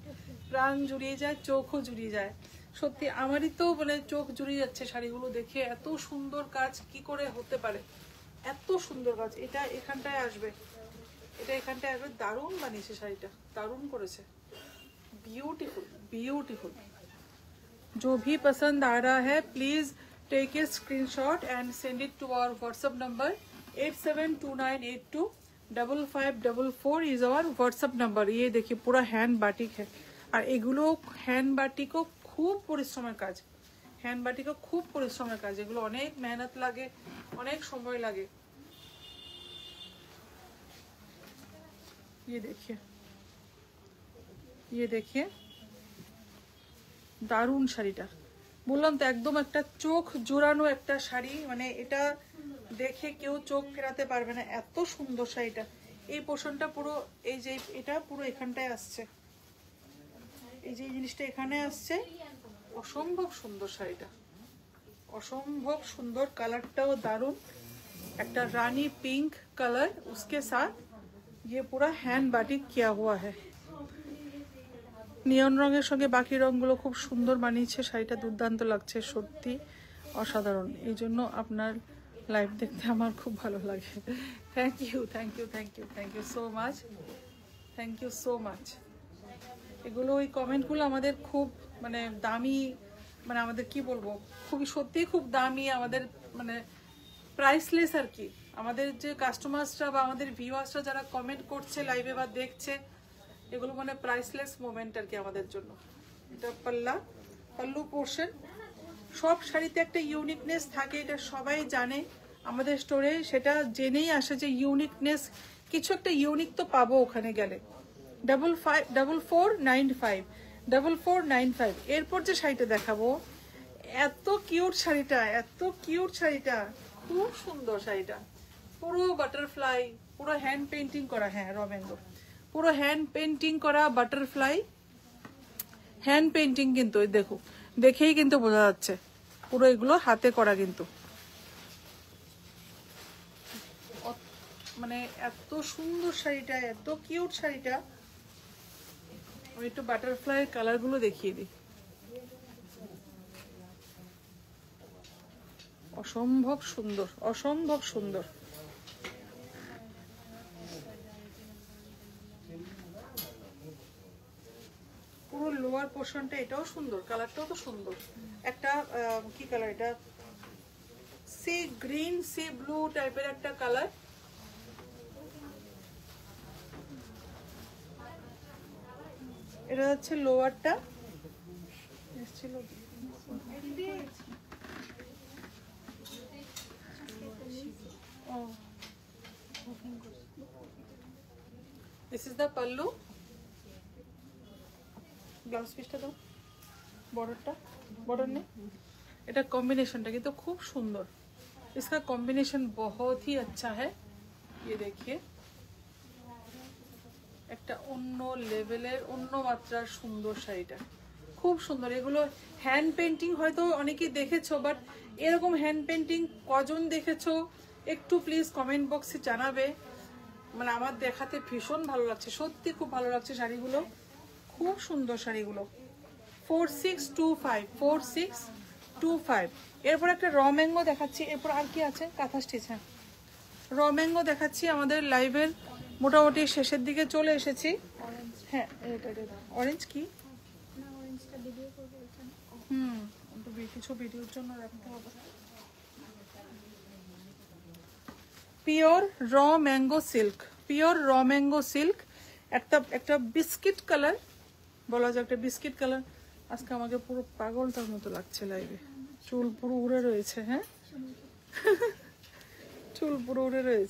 Speaker 1: প্রাণ জুড়িয়ে যায়, চোখও জুড়িয়ে যায়। সত্যি আমারই তো মানে চোখ জুড়িয়ে যাচ্ছে শাড়িগুলো দেখে, এত সুন্দর কাজ কি করে হতে পারে, এত সুন্দর কাজ। এটা এখানটায় আসবে, এটা এখানটায় আসবে, দারুণ বানিয়েছে শাড়িটা, দারুণ করেছে, ब्यूटीफुल ब्यूटीफुल। जो भी पसंद आ रहा है please take a screenshot and send it to our WhatsApp number 8729825544 is our WhatsApp number. ये देखिए पूरा हैंड बाटिक है, और एगुलो हैंड बाटिको खूब परिश्रमेर काज, हैंड बाटिको खूब परिश्रमेर काज, एगुलो अनेक मेहनत लागे, अनेक समय लागे। ये देखिए, ये देखिए দারুণ শাড়িটা, বললাম তো একদম একটা চোখ জোড়ানো একটা শাড়ি, মানে এটা দেখে কেউ চোখ ফেরাতে পারবে না, এত সুন্দর শাড়িটা। এই পোর্শনটা পুরো, এই যে এটা পুরো এখানটায় আসছে, এই যে জিনিসটা এখানে আসছে, অসম্ভব সুন্দর শাড়িটা, অসম্ভব সুন্দর। কালারটাও দারুণ, একটা রানী পিঙ্ক কালার, उसके साथ ये पूरा हैंड बाटिक किया हुआ है। নিয়ন রঙের সঙ্গে বাকি রঙগুলো খুব সুন্দর বানিয়েছে, শাড়িটা দুর্দান্ত লাগছে, সত্যি অসাধারণ। এই জন্য আপনার লাইভ দেখতে আমার খুব ভালো লাগে। Thank you thank you thank you thank you so much, thank you so much. এগুলো ওই কমেন্টগুলো আমাদের খুব মানে দামি, মানে আমাদের কি বলবো, খুবই সত্যি খুব দামি, আমাদের মানে প্রাইসলেস আর কি। আমাদের যে কাস্টমার্সরা বা আমাদের ভিউয়ার্সরা যারা কমেন্ট করছে লাইভে বা দেখছে, এগুলো মানে প্রাইসলেস মোমেন্ট আর কি আমাদের জন্য। এটা পাল্লা, পাল্লু পোর্শন, সব শাড়িতে একটা ইউনিকনেস থাকে, এটা সবাই জানে আমাদের স্টোরে, সেটা জেনেই আসে যে ইউনিকনেস, কিছু একটা ইউনিক তো পাবো ওখানে গেলে। 4495 4495। এরপর যে শাড়িটা দেখাবো এত কিউট শাড়িটা, এত কিউট শাড়িটা, খুব সুন্দর শাড়িটা। পুরো বাটারফ্লাই, পুরো হ্যান্ড পেন্টিং করা। হ্যাঁ র ম্যাঙ্গো, পুরো হ্যান্ড পেন্টিং করা বাটারফ্লাই, হ্যান্ড পেন্টিং কিন্তু দেখো, দেখেই কিন্তু বোঝা যাচ্ছে পুরো এগুলো হাতে করা কিন্তু। মানে এত সুন্দর শাড়িটা, এত কিউট শাড়িটা। আমি একটু বাটারফ্লাই কালার গুলো দেখিয়ে দিই। অসম্ভব সুন্দর, অসম্ভব সুন্দর। পুরো লোয়ার পোর্শনটা এটাও সুন্দর, কালারটাও তো সুন্দর। একটা কি কালার এটা, সি গ্রিন সি ব্লু টাইপের একটা কালার। এটা হচ্ছে লোয়ারটা, ছিল this is the pallu. Blouse পিসটা দাও, বর্ডারটা, बॉर्डर ने এটা কম্বিনেশনটা কিন্তু খুব সুন্দর। इसका कॉम्बिनेशन बहुत ही अच्छा है। ये देखिए একটা অন্য লেভেলের, অন্য মাত্রার সুন্দর শাড়িটা, খুব সুন্দর। এগুলো হ্যান্ড পেন্টিং হয়তো অনেকেই দেখেছো, বাট এরকম হ্যান্ড পেন্টিং কজন দেখেছো একটু প্লিজ কমেন্ট বক্সে জানাবে। মানে আমার দেখাতে ভীষণ ভালো লাগছে, সত্যি খুব ভালো লাগছে শাড়িগুলো, খুব সুন্দর শাড়িগুলো। 4625 4625। এরপর একটা র ম্যাঙ্গো দেখাচ্ছি। এরপর আর কি আছে, কাঁথা স্টিচ। হ্যাঁ র ম্যাঙ্গো দেখাচ্ছি। আমাদের লাইভের মোটামুটি শেষের দিকে চলে এসেছি। হ্যাঁ এটা অরেঞ্জ কি, কিছু ভিডিওর জন্য রাখতে হবে। পিওর র ম্যাঙ্গো সিল্ক, পিওর র ম্যাঙ্গো সিল্ক। একটা বিস্কিট কালার বলা যায়, একটা বিস্কিট কালার। আজকে আমাকে পুরো পাগলটার মতো লাগছে লাইভে, চুল পুরো উড়ে রয়েছে। হ্যাঁ চুল পুরো উড়ে रहे।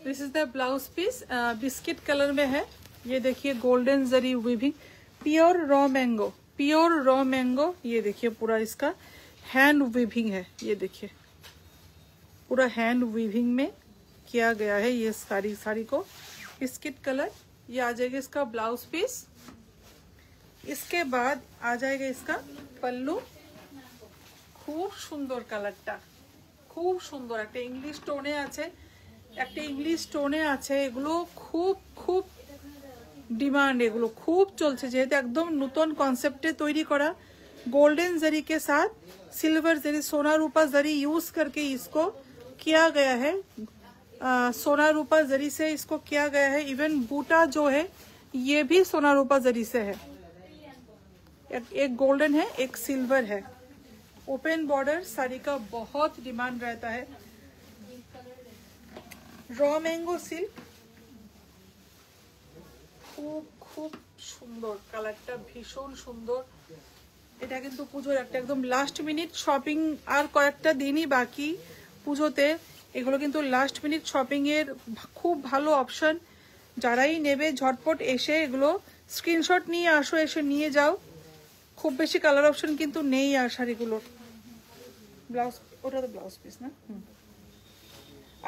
Speaker 1: This is the blouse piece, biscuit colour में है। ये देखिए golden zari weaving, pure raw mango, pure raw mango. ये देखिए पूरा इसका हैंड वीविंग है। ये देखिए पूरा हैंड वीविंग में किया गया है ये साड़ी को। बिस्किट कलर ये आ जाएगा इसका ब्लाउज पीस। इसके बाद आ जाएगा इसका पल्लू। खूब सुंदर कलरটা, खूब सुंदर। একটা ইংলিশ টোনে আছে, একটা ইংলিশ টোনে আছে। এগুলো খুব খুব ডিমান্ড, এগুলো খুব চলছে, যেহেতু একদম নতুন কনসেপ্টে তৈরি করা। गोल्डन जरी के साथ सिल्वर जरी, सोना रूपा जरी यूज करके इसको किया गया है। सोना रूपा जरी से इसको किया गया है। इवन बूटा जो है ये भी सोना रूपा जरी से है। एक गोल्डन है, एक सिल्वर है। ओपन बॉर्डर साड़ी का बहुत डिमांड रहता है। रॉ मैंगो सिल्क, खूब खूब सुंदर কালারটা, ভীষণ সুন্দর। এটা কিন্তু পুজোর একটা একদম লাস্ট মিনিট শপিং, আর কয়েকটা দিনই বাকি পুজোতে। এগুলো কিন্তু লাস্ট মিনিট শপিং এর খুব ভালো অপশন। যারাই নেবে ঝটপট এসে এগুলো স্ক্রিনশট নিয়ে আসো, এসে নিয়ে যাও। খুব বেশি কালার অপশন কিন্তু নেই আর শাড়িগুলোর। ब्लाउज, ওটা তো ब्लाउज पीस ना।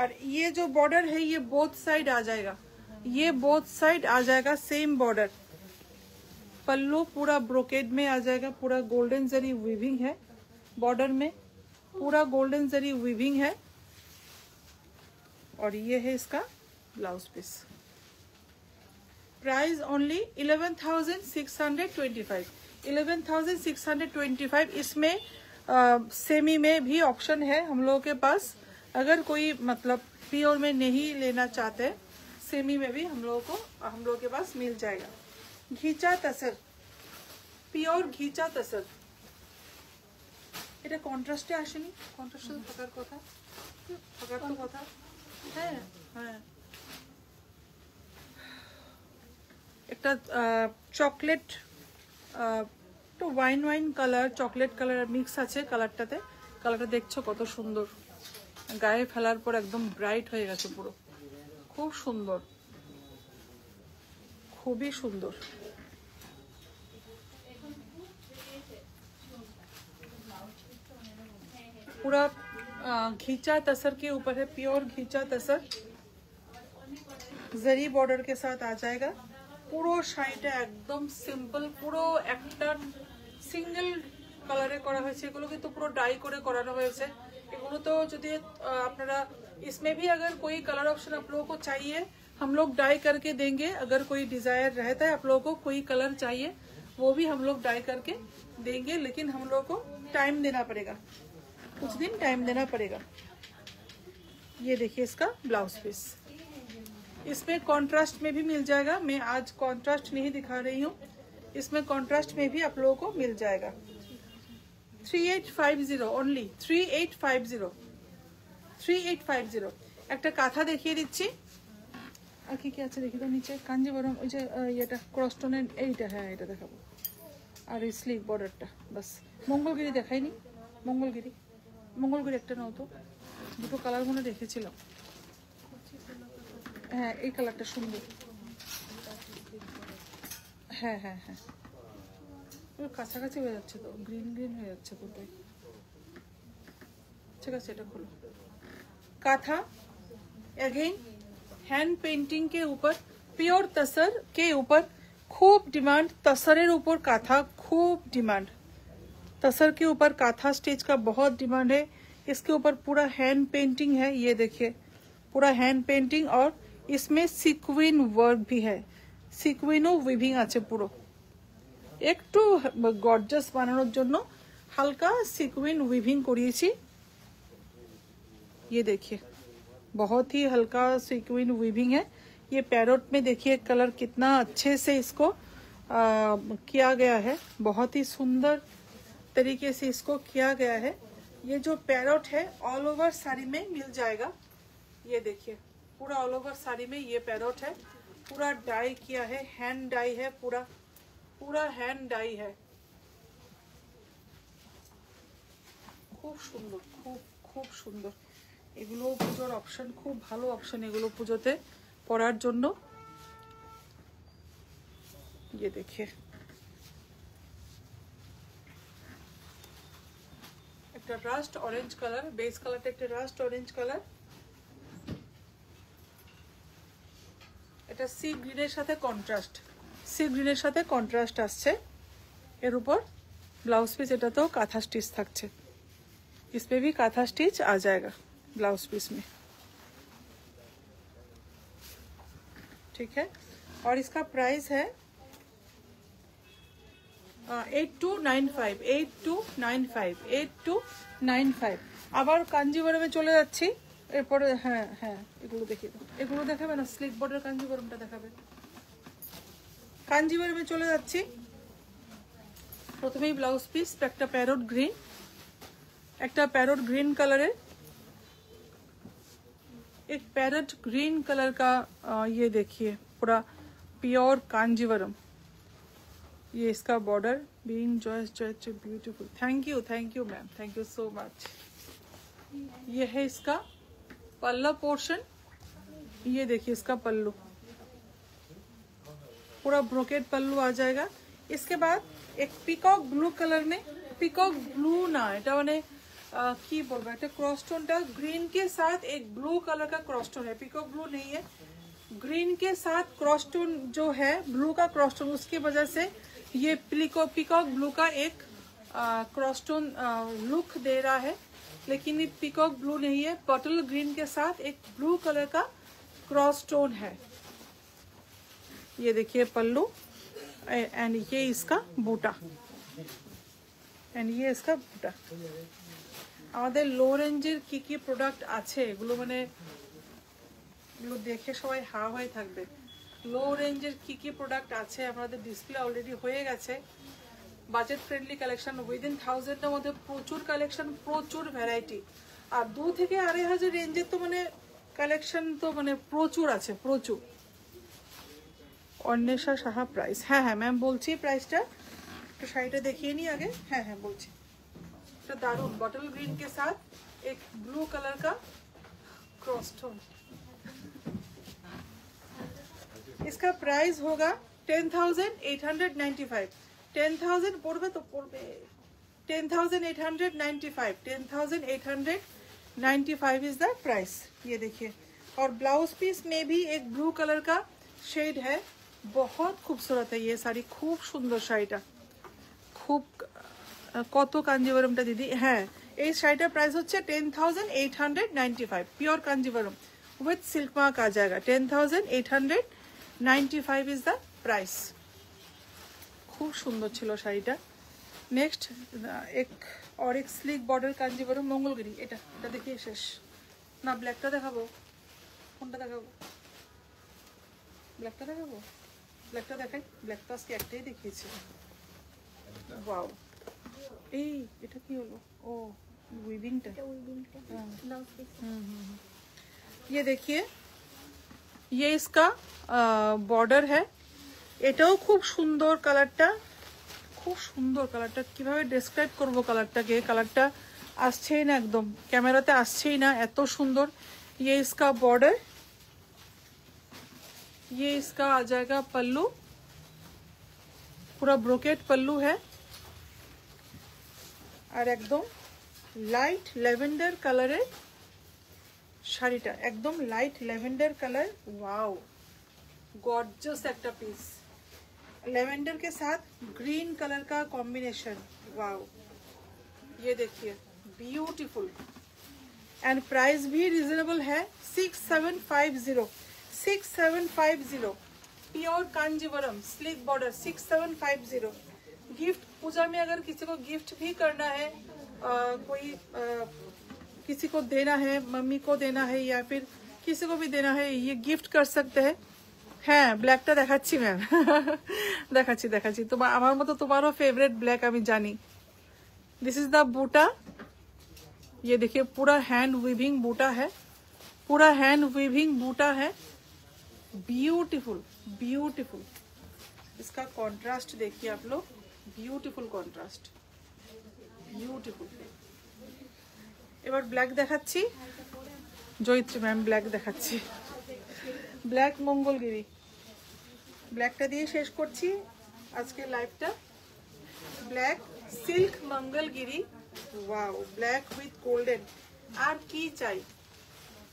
Speaker 1: और ये जो बॉर्डर है ये बोथ साइड आ जाएगा, ये बोथ साइड आ जाएगा सेम बॉर्डर। पल्लू पूरा ब्रोकेड में आ जाएगा, पूरा गोल्डन जरी वीविंग है बॉर्डर में, पूरा गोल्डन जरी वीविंग है। और ये है इसका ब्लाउज पीस। Price only 11,625, 11,625। इसमें सेमी में भी ऑप्शन है हम लोगों के पास। अगर कोई मतलब प्योर में नहीं लेना चाहते, सेमी में भी हम लोगों के पास मिल जाएगा। घीचा तसर, পিওর ঘিচা তসর। এটা কন্ট্রাস্টে আসেনি, কন্ট্রাস্টে থাকার কথা, থাকার তো কথা। হ্যাঁ হ্যাঁ, একটা চকলেট, একটু wine wine colour, chocolate colour mix আছে কালারটাতে। কালারটা দেখছো কত সুন্দর, গায়ে ফেলার পর একদম ব্রাইট হয়ে গেছে পুরো, খুব সুন্দর, খুবই সুন্দর। पूरा घिंचा तसर के ऊपर है, प्योर घिंचा तसर, जरी बॉर्डर के साथ आ जाएगा। পুরো শাড়িটা একদম সিম্পল, পুরো একটা সিঙ্গেল কালারে করা হয়েছে। এগুলো কিন্তু পুরো ডাই করে করানো হয়েছে। এগুলো তো যদি আপনারা इसमें भी अगर कोई कलर ऑप्शन आप लोगों को चाहिए हम लोग डाई करके देंगे। अगर कोई डिजायर रहता है आप लोगों को कोई कलर चाहिए वो भी हम लोग डाई करके देंगे, लेकिन हम लोगों को टाइम देना पड़ेगा, कुछ दिन टाइम देना पड़ेगा। ये देखिए इसका ब्लाउज पीस, इसमें कॉन्ट्रास्ट में भी मिल जाएगा। मैं आज कॉन्ट्रास्ट नहीं दिखा रही हूँ, इसमें कॉन्ट्रास्ट में भी आप लोगों को मिल जाएगा। 3850 ओनली, 3850 একটা কাঁথা দেখিয়ে দিচ্ছি। আর কি কি আছে দেখি তো নিচে, কাঞ্জিবরম ওই যে এটা ক্রসস্টোনের এইটা, হ্যাঁ এটা দেখাবো। আর এই স্লিভ বর্ডারটা বাস। মঙ্গলগিরি দেখাইনি, মঙ্গলগিরি একটা নাও তো, দুটো কালার মনে রেখেছিলাম। হ্যাঁ এই কালারটা সুন্দর, হ্যাঁ হ্যাঁ হ্যাঁ কাছাকাছি হয়ে যাচ্ছে তো, গ্রিন গ্রিন হয়ে যাচ্ছে দুটোই। ঠিক আছে এটা খুলো। काथा अगेन हैंड पेंटिंग के ऊपर, प्योर तसर के ऊपर खूब डिमांड। तसरेर ऊपर काथा खूब डिमांड, तसर के ऊपर काथा स्टिच का बहुत डिमांड है। इसके ऊपर पूरा हैंड पेंटिंग है, ये देखिए पूरा हैंड पेंटिंग, और इसमें सिक्विन वर्क भी है, सिक्विनो विविंग আছে পুরো। একটু গর্জাস বানানোর জন্য হালকা সিকুইন উইভিং করিয়েছি। ये देखिए बहुत ही हल्का सीक्वेंस वीविंग है। ये पैरोट में देखिए कलर कितना अच्छे से इसको किया गया है, बहुत ही सुंदर तरीके से इसको किया गया है। ये जो पैरोट है ऑल ओवर साड़ी में मिल जाएगा। ये देखिए पूरा ऑल ओवर साड़ी में ये पैरोट है, पूरा डाई किया है, हैंड डाई है, पूरा पूरा हैंड डाई है। खूब सुंदर, खूब खूब सुंदर। এগুলো পুজোর অপশন, খুব ভালো অপশন এগুলো পুজোতে পরার জন্য। ये देखिए একটা রাস্ট অরেঞ্জ কালার, বেস কালারটা একটা রাস্ট অরেঞ্জ কালার। এটা সি গ্রিনের সাথে কন্ট্রাস্ট, সি গ্রিনের সাথে কন্ট্রাস্ট আসছে। এর উপর ব্লাউজ পিস, এটা তো কাঁথা স্টিচ থাকছে, इसमें भी काथा स्टिच आ जाएगा ब्लाउज पीस में। ठीक है, और इसका प्राइस है 8295, 8295। আবার কাঞ্জিবরমে চলে যাচ্ছি এরপরে। হ্যাঁ হ্যাঁ এগুলো দেখিয়ে দাও, এগুলো দেখাবে না, স্লিপ বর্ডার কাঞ্জিবরমটা দেখাবে। কাঞ্জিবরমে চলে যাচ্ছি। প্রথমেই ব্লাউজ পিস, একটা প্যারট গ্রিন, একটা প্যারট গ্রিন कलर, एक पैरट ग्रीन कलर का ये देखिए पूरा प्योर कांजीवरम। ये इसका border being just beautiful. Thank you ma'am, thank you so much. ये है इसका पल्ला पोर्शन, ये देखिए इसका पल्लू, पूरा ब्रोकेट पल्लू आ जाएगा। इसके बाद एक पिकॉक ब्लू कलर में, पिकॉक ब्लू ना এটা মানে की बोलबो, একটা क्रॉसटोनটা ग्रीन के साथ एक ब्लू कलर का क्रॉसटोन है, पिकॉक ब्लू नहीं है, ग्रीन के साथ क्रॉसटोन जो है ब्लू का क्रॉसटोन, उसकी वजह से ये पिकॉक ब्लू का एक क्रॉसटोन लुक दे रहा है। लेकिन ये पिकॉक ब्लू नहीं है, बॉटल ग्रीन के साथ एक ब्लू कलर का क्रॉसटोन है। ये देखिए पल्लू, एंड ये इसका बूटा, एंड ये इसका बूटा। আমাদের লো রেঞ্জের কি কি প্রোডাক্ট আছে এগুলো মানে এগুলো দেখে সবাই হা হয়ে থাকবে। লো রেঞ্জের কি কি প্রোডাক্ট আছে আমাদের ডিসপ্লে অলরেডি হয়ে গেছে। বাজেট ফ্রেন্ডলি কালেকশন উইদিন 1000 এর মধ্যে প্রচুর কালেকশন, প্রচুর ভ্যারাইটি। আর 2 থেকে 2500 রেঞ্জের তো মানে কালেকশন তো মানে প্রচুর আছে, প্রচুর। অন্বেষা সাহা প্রাইস, হ্যাঁ হ্যাঁ ম্যাম বলছি প্রাইসটা, একটু শাড়িটা দেখিয়ে নিই আগে। হ্যাঁ হ্যাঁ বলছি। तो दारुन बॉटल ग्रीन के साथ एक ब्लू कलर का क्रॉसटोन। इसका प्राइस होगा 10,895। 10,000 पड़बे तो पड़बे, 10,895, 10,895 इज द प्राइस। ये देखिए, और ब्लाउज पीस में भी एक ब्लू कलर का शेड है, बहुत खूबसूरत है ये साड़ी, खूब सुंदर শাড়িটা, खूब কত কাঞ্জিভারমটা দিদি? হ্যাঁ, এই শাড়িটার প্রাইস হচ্ছে 10,895, pure Kanjivaram with silk mark आ जाएगा। 10,895 ইজ দ্য প্রাইস। খুব সুন্দর ছিল শাড়িটা। নেক্সট এক और एक স্লিক বর্ডার কাঞ্জিভারম মঙ্গলগিরি, এটা দেখিয়ে শেষ না। ব্ল্যাকটা দেখাবো? কোনটা দেখাবো? ব্ল্যাকটা দেখাবো? ব্ল্যাকটা দেখাই। ব্ল্যাক তো আজকে একটাই দেখিয়েছি। ওয়াও, এই এটা কি হলো? ও উইভিংটা, ये देखिए, ये इसका बॉर्डर है। এটাও খুব সুন্দর কালারটা, খুব সুন্দর কালারটা। কিভাবে ডেসক্রাইব করব কালারটাকে? কালারটা আসছেই না, একদম ক্যামেরাতে আসছেই না, এত সুন্দর। ये इसका बॉर्डर, ये इसका आ जाएगा पल्लू, पूरा ब्रोकेट पल्लू है, और एकदम लाइट ল্যাভেন্ডার কালারের শাড়িটা, একদম light lavender colour. Wow, gorgeous একটা পিস, ল্যাভেন্ডার के साथ ग्रीन कलर का कॉम्बिनेशन। वाओ, ये देखिए, ब्यूटीफुल। एंड प्राइस भी रिजनेबल है, 6750, 6750, pure Kanjivaram silk border, 6750। Gift Puja में अगर किसी को गिफ्ट भी करना है, कोई किसी को देना है, मम्मी को देना है या फिर किसी को भी देना है, ये गिफ्ट कर सकते हैं। হ্যাঁ, ব্ল্যাকটা দেখাচ্ছি ম্যাম, দেখাচ্ছি। তোমার আমার মতো তোমারও फेवरेट ব্ল্যাক আমি জানি। दिस इज द बूटा, ये देखिए पूरा हैंड वीविंग बूटा है, पूरा हैंड वीविंग बूटा है, ब्यूटीफुल ब्यूटीफुल। इसका कॉन्ट्रास्ट देखिए आप लोग, ब्यूटीफुल कॉन्ट्रास्ट, ब्यूटीफुल। এবার ব্ল্যাক দেখাচ্ছি, জয়িত্রী ম্যাম ব্ল্যাক দেখাচ্ছি, ব্ল্যাক মঙ্গলগিরি। ব্ল্যাকটা দিয়ে শেষ করছি আজকে লাইভটা। Black silk Mangalagiri, wow, black with golden. আর কি চাই?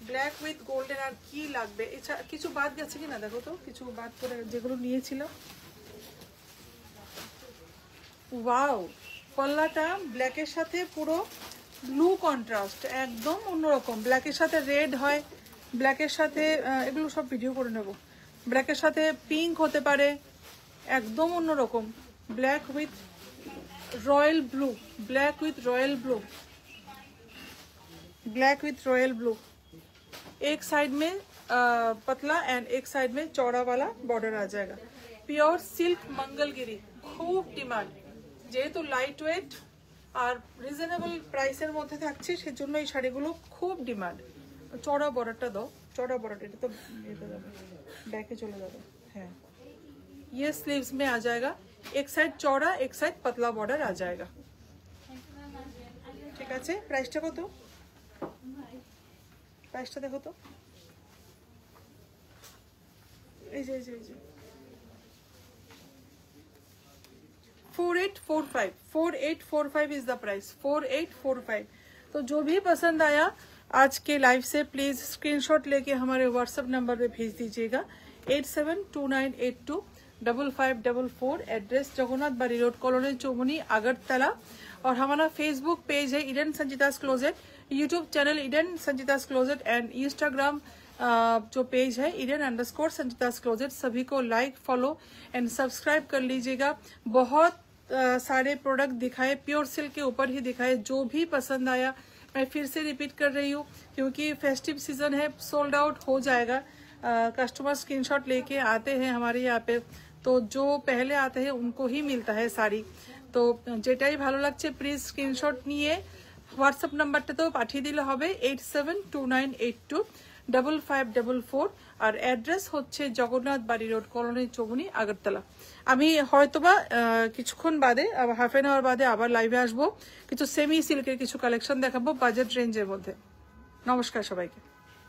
Speaker 1: ব্ল্যাক উইথ গোল্ডেন, আর কি লাগবে? এছাড়া কিছু বাদ গেছে কিনা দেখো তো, কিছু বাদ করে যেগুলো নিয়েছিলাম। ওয়াও, পল্লাটা ব্ল্যাকের সাথে পুরো ব্লু কন্ট্রাস্ট, একদম অন্যরকম। ব্ল্যাকের সাথে রেড হয়, ব্ল্যাকের সাথে এগুলো সব ভিডিও করে নেব। ব্ল্যাকের সাথে পিঙ্ক হতে পারে, একদম অন্যরকম। Black with royal blue, black with royal blue, black with royal blue. एक साइड में पतला एंड एक साइड में चौड़ा वाला बॉर्डर आ जाएगा। प्योर सिल्क मंगलगिरी, खूब डिमांड, যেহেতু লাইট ওয়েট আর রিজনেবল প্রাইসের মধ্যে থাকছে, সেজন্য এই শাড়িগুলো খুব ডিমান্ড। চড়া বর্ডারটা দাও, চড়া বর্ডার, এটা তো ব্যাকে চলে যাবে। হ্যাঁ, ये स्लीव्स में आ जाएगा, एक साइड चौड़ा एक साइड पतला बॉर्डर आ जाएगा। ठीक है, प्राइसটা কত? प्राइसটা देखो तो, এই যে 4845, 4845 इज द प्राइस, 4845। तो जो भी पसंद आया आज के लाइव से प्लीज स्क्रीनशॉट लेके हमारे व्हाट्सएप नंबर पे भेज दीजिएगा, 8729825544। Address Jagannath Bari road, colony Chaumuhani, Agartala. और हमारा फेसबुक पेज है Eden Sanchita's closet, YouTube channel Eden Sanchita's closet, and Instagram जो पेज है ईडन_ संचितास क्लोजेट। सभी को लाइक, फॉलो एंड सब्सक्राइब कर लीजिएगा। बहुत सारे प्रोडक्ट दिखाए, प्योर सिल्क के ऊपर ही दिखाए। जो भी पसंद आया, मैं फिर से रिपीट कर रही हूँ क्योंकि फेस्टिव सीजन है, सोल्ड आउट हो जाएगा। कस्टमर स्क्रीनशॉट लेके आते हैं हमारे यहाँ पे, तो जो पहले आते हैं उनको ही मिलता है साड़ी। तो যেটাই ভালো লাগছে প্লিজ স্ক্রিনশট নিয়ে হোয়াটসঅ্যাপ নাম্বারটাতেও পাঠিয়ে দিলে হবে, 8729825544। আর অ্যাড্রেস হচ্ছে জগন্নাথ বাড়ি রোড, কলোনি চৌমুনি, আগরতলা। আমি হয়তোবা কিছুক্ষণ বাদে, হাফ এন আওয়ার বাদে আবার লাইভে আসবো, কিছু সেমি সিল্কের কিছু কালেকশন দেখাবো বাজেট রেঞ্জের মধ্যে। নমস্কার সবাইকে।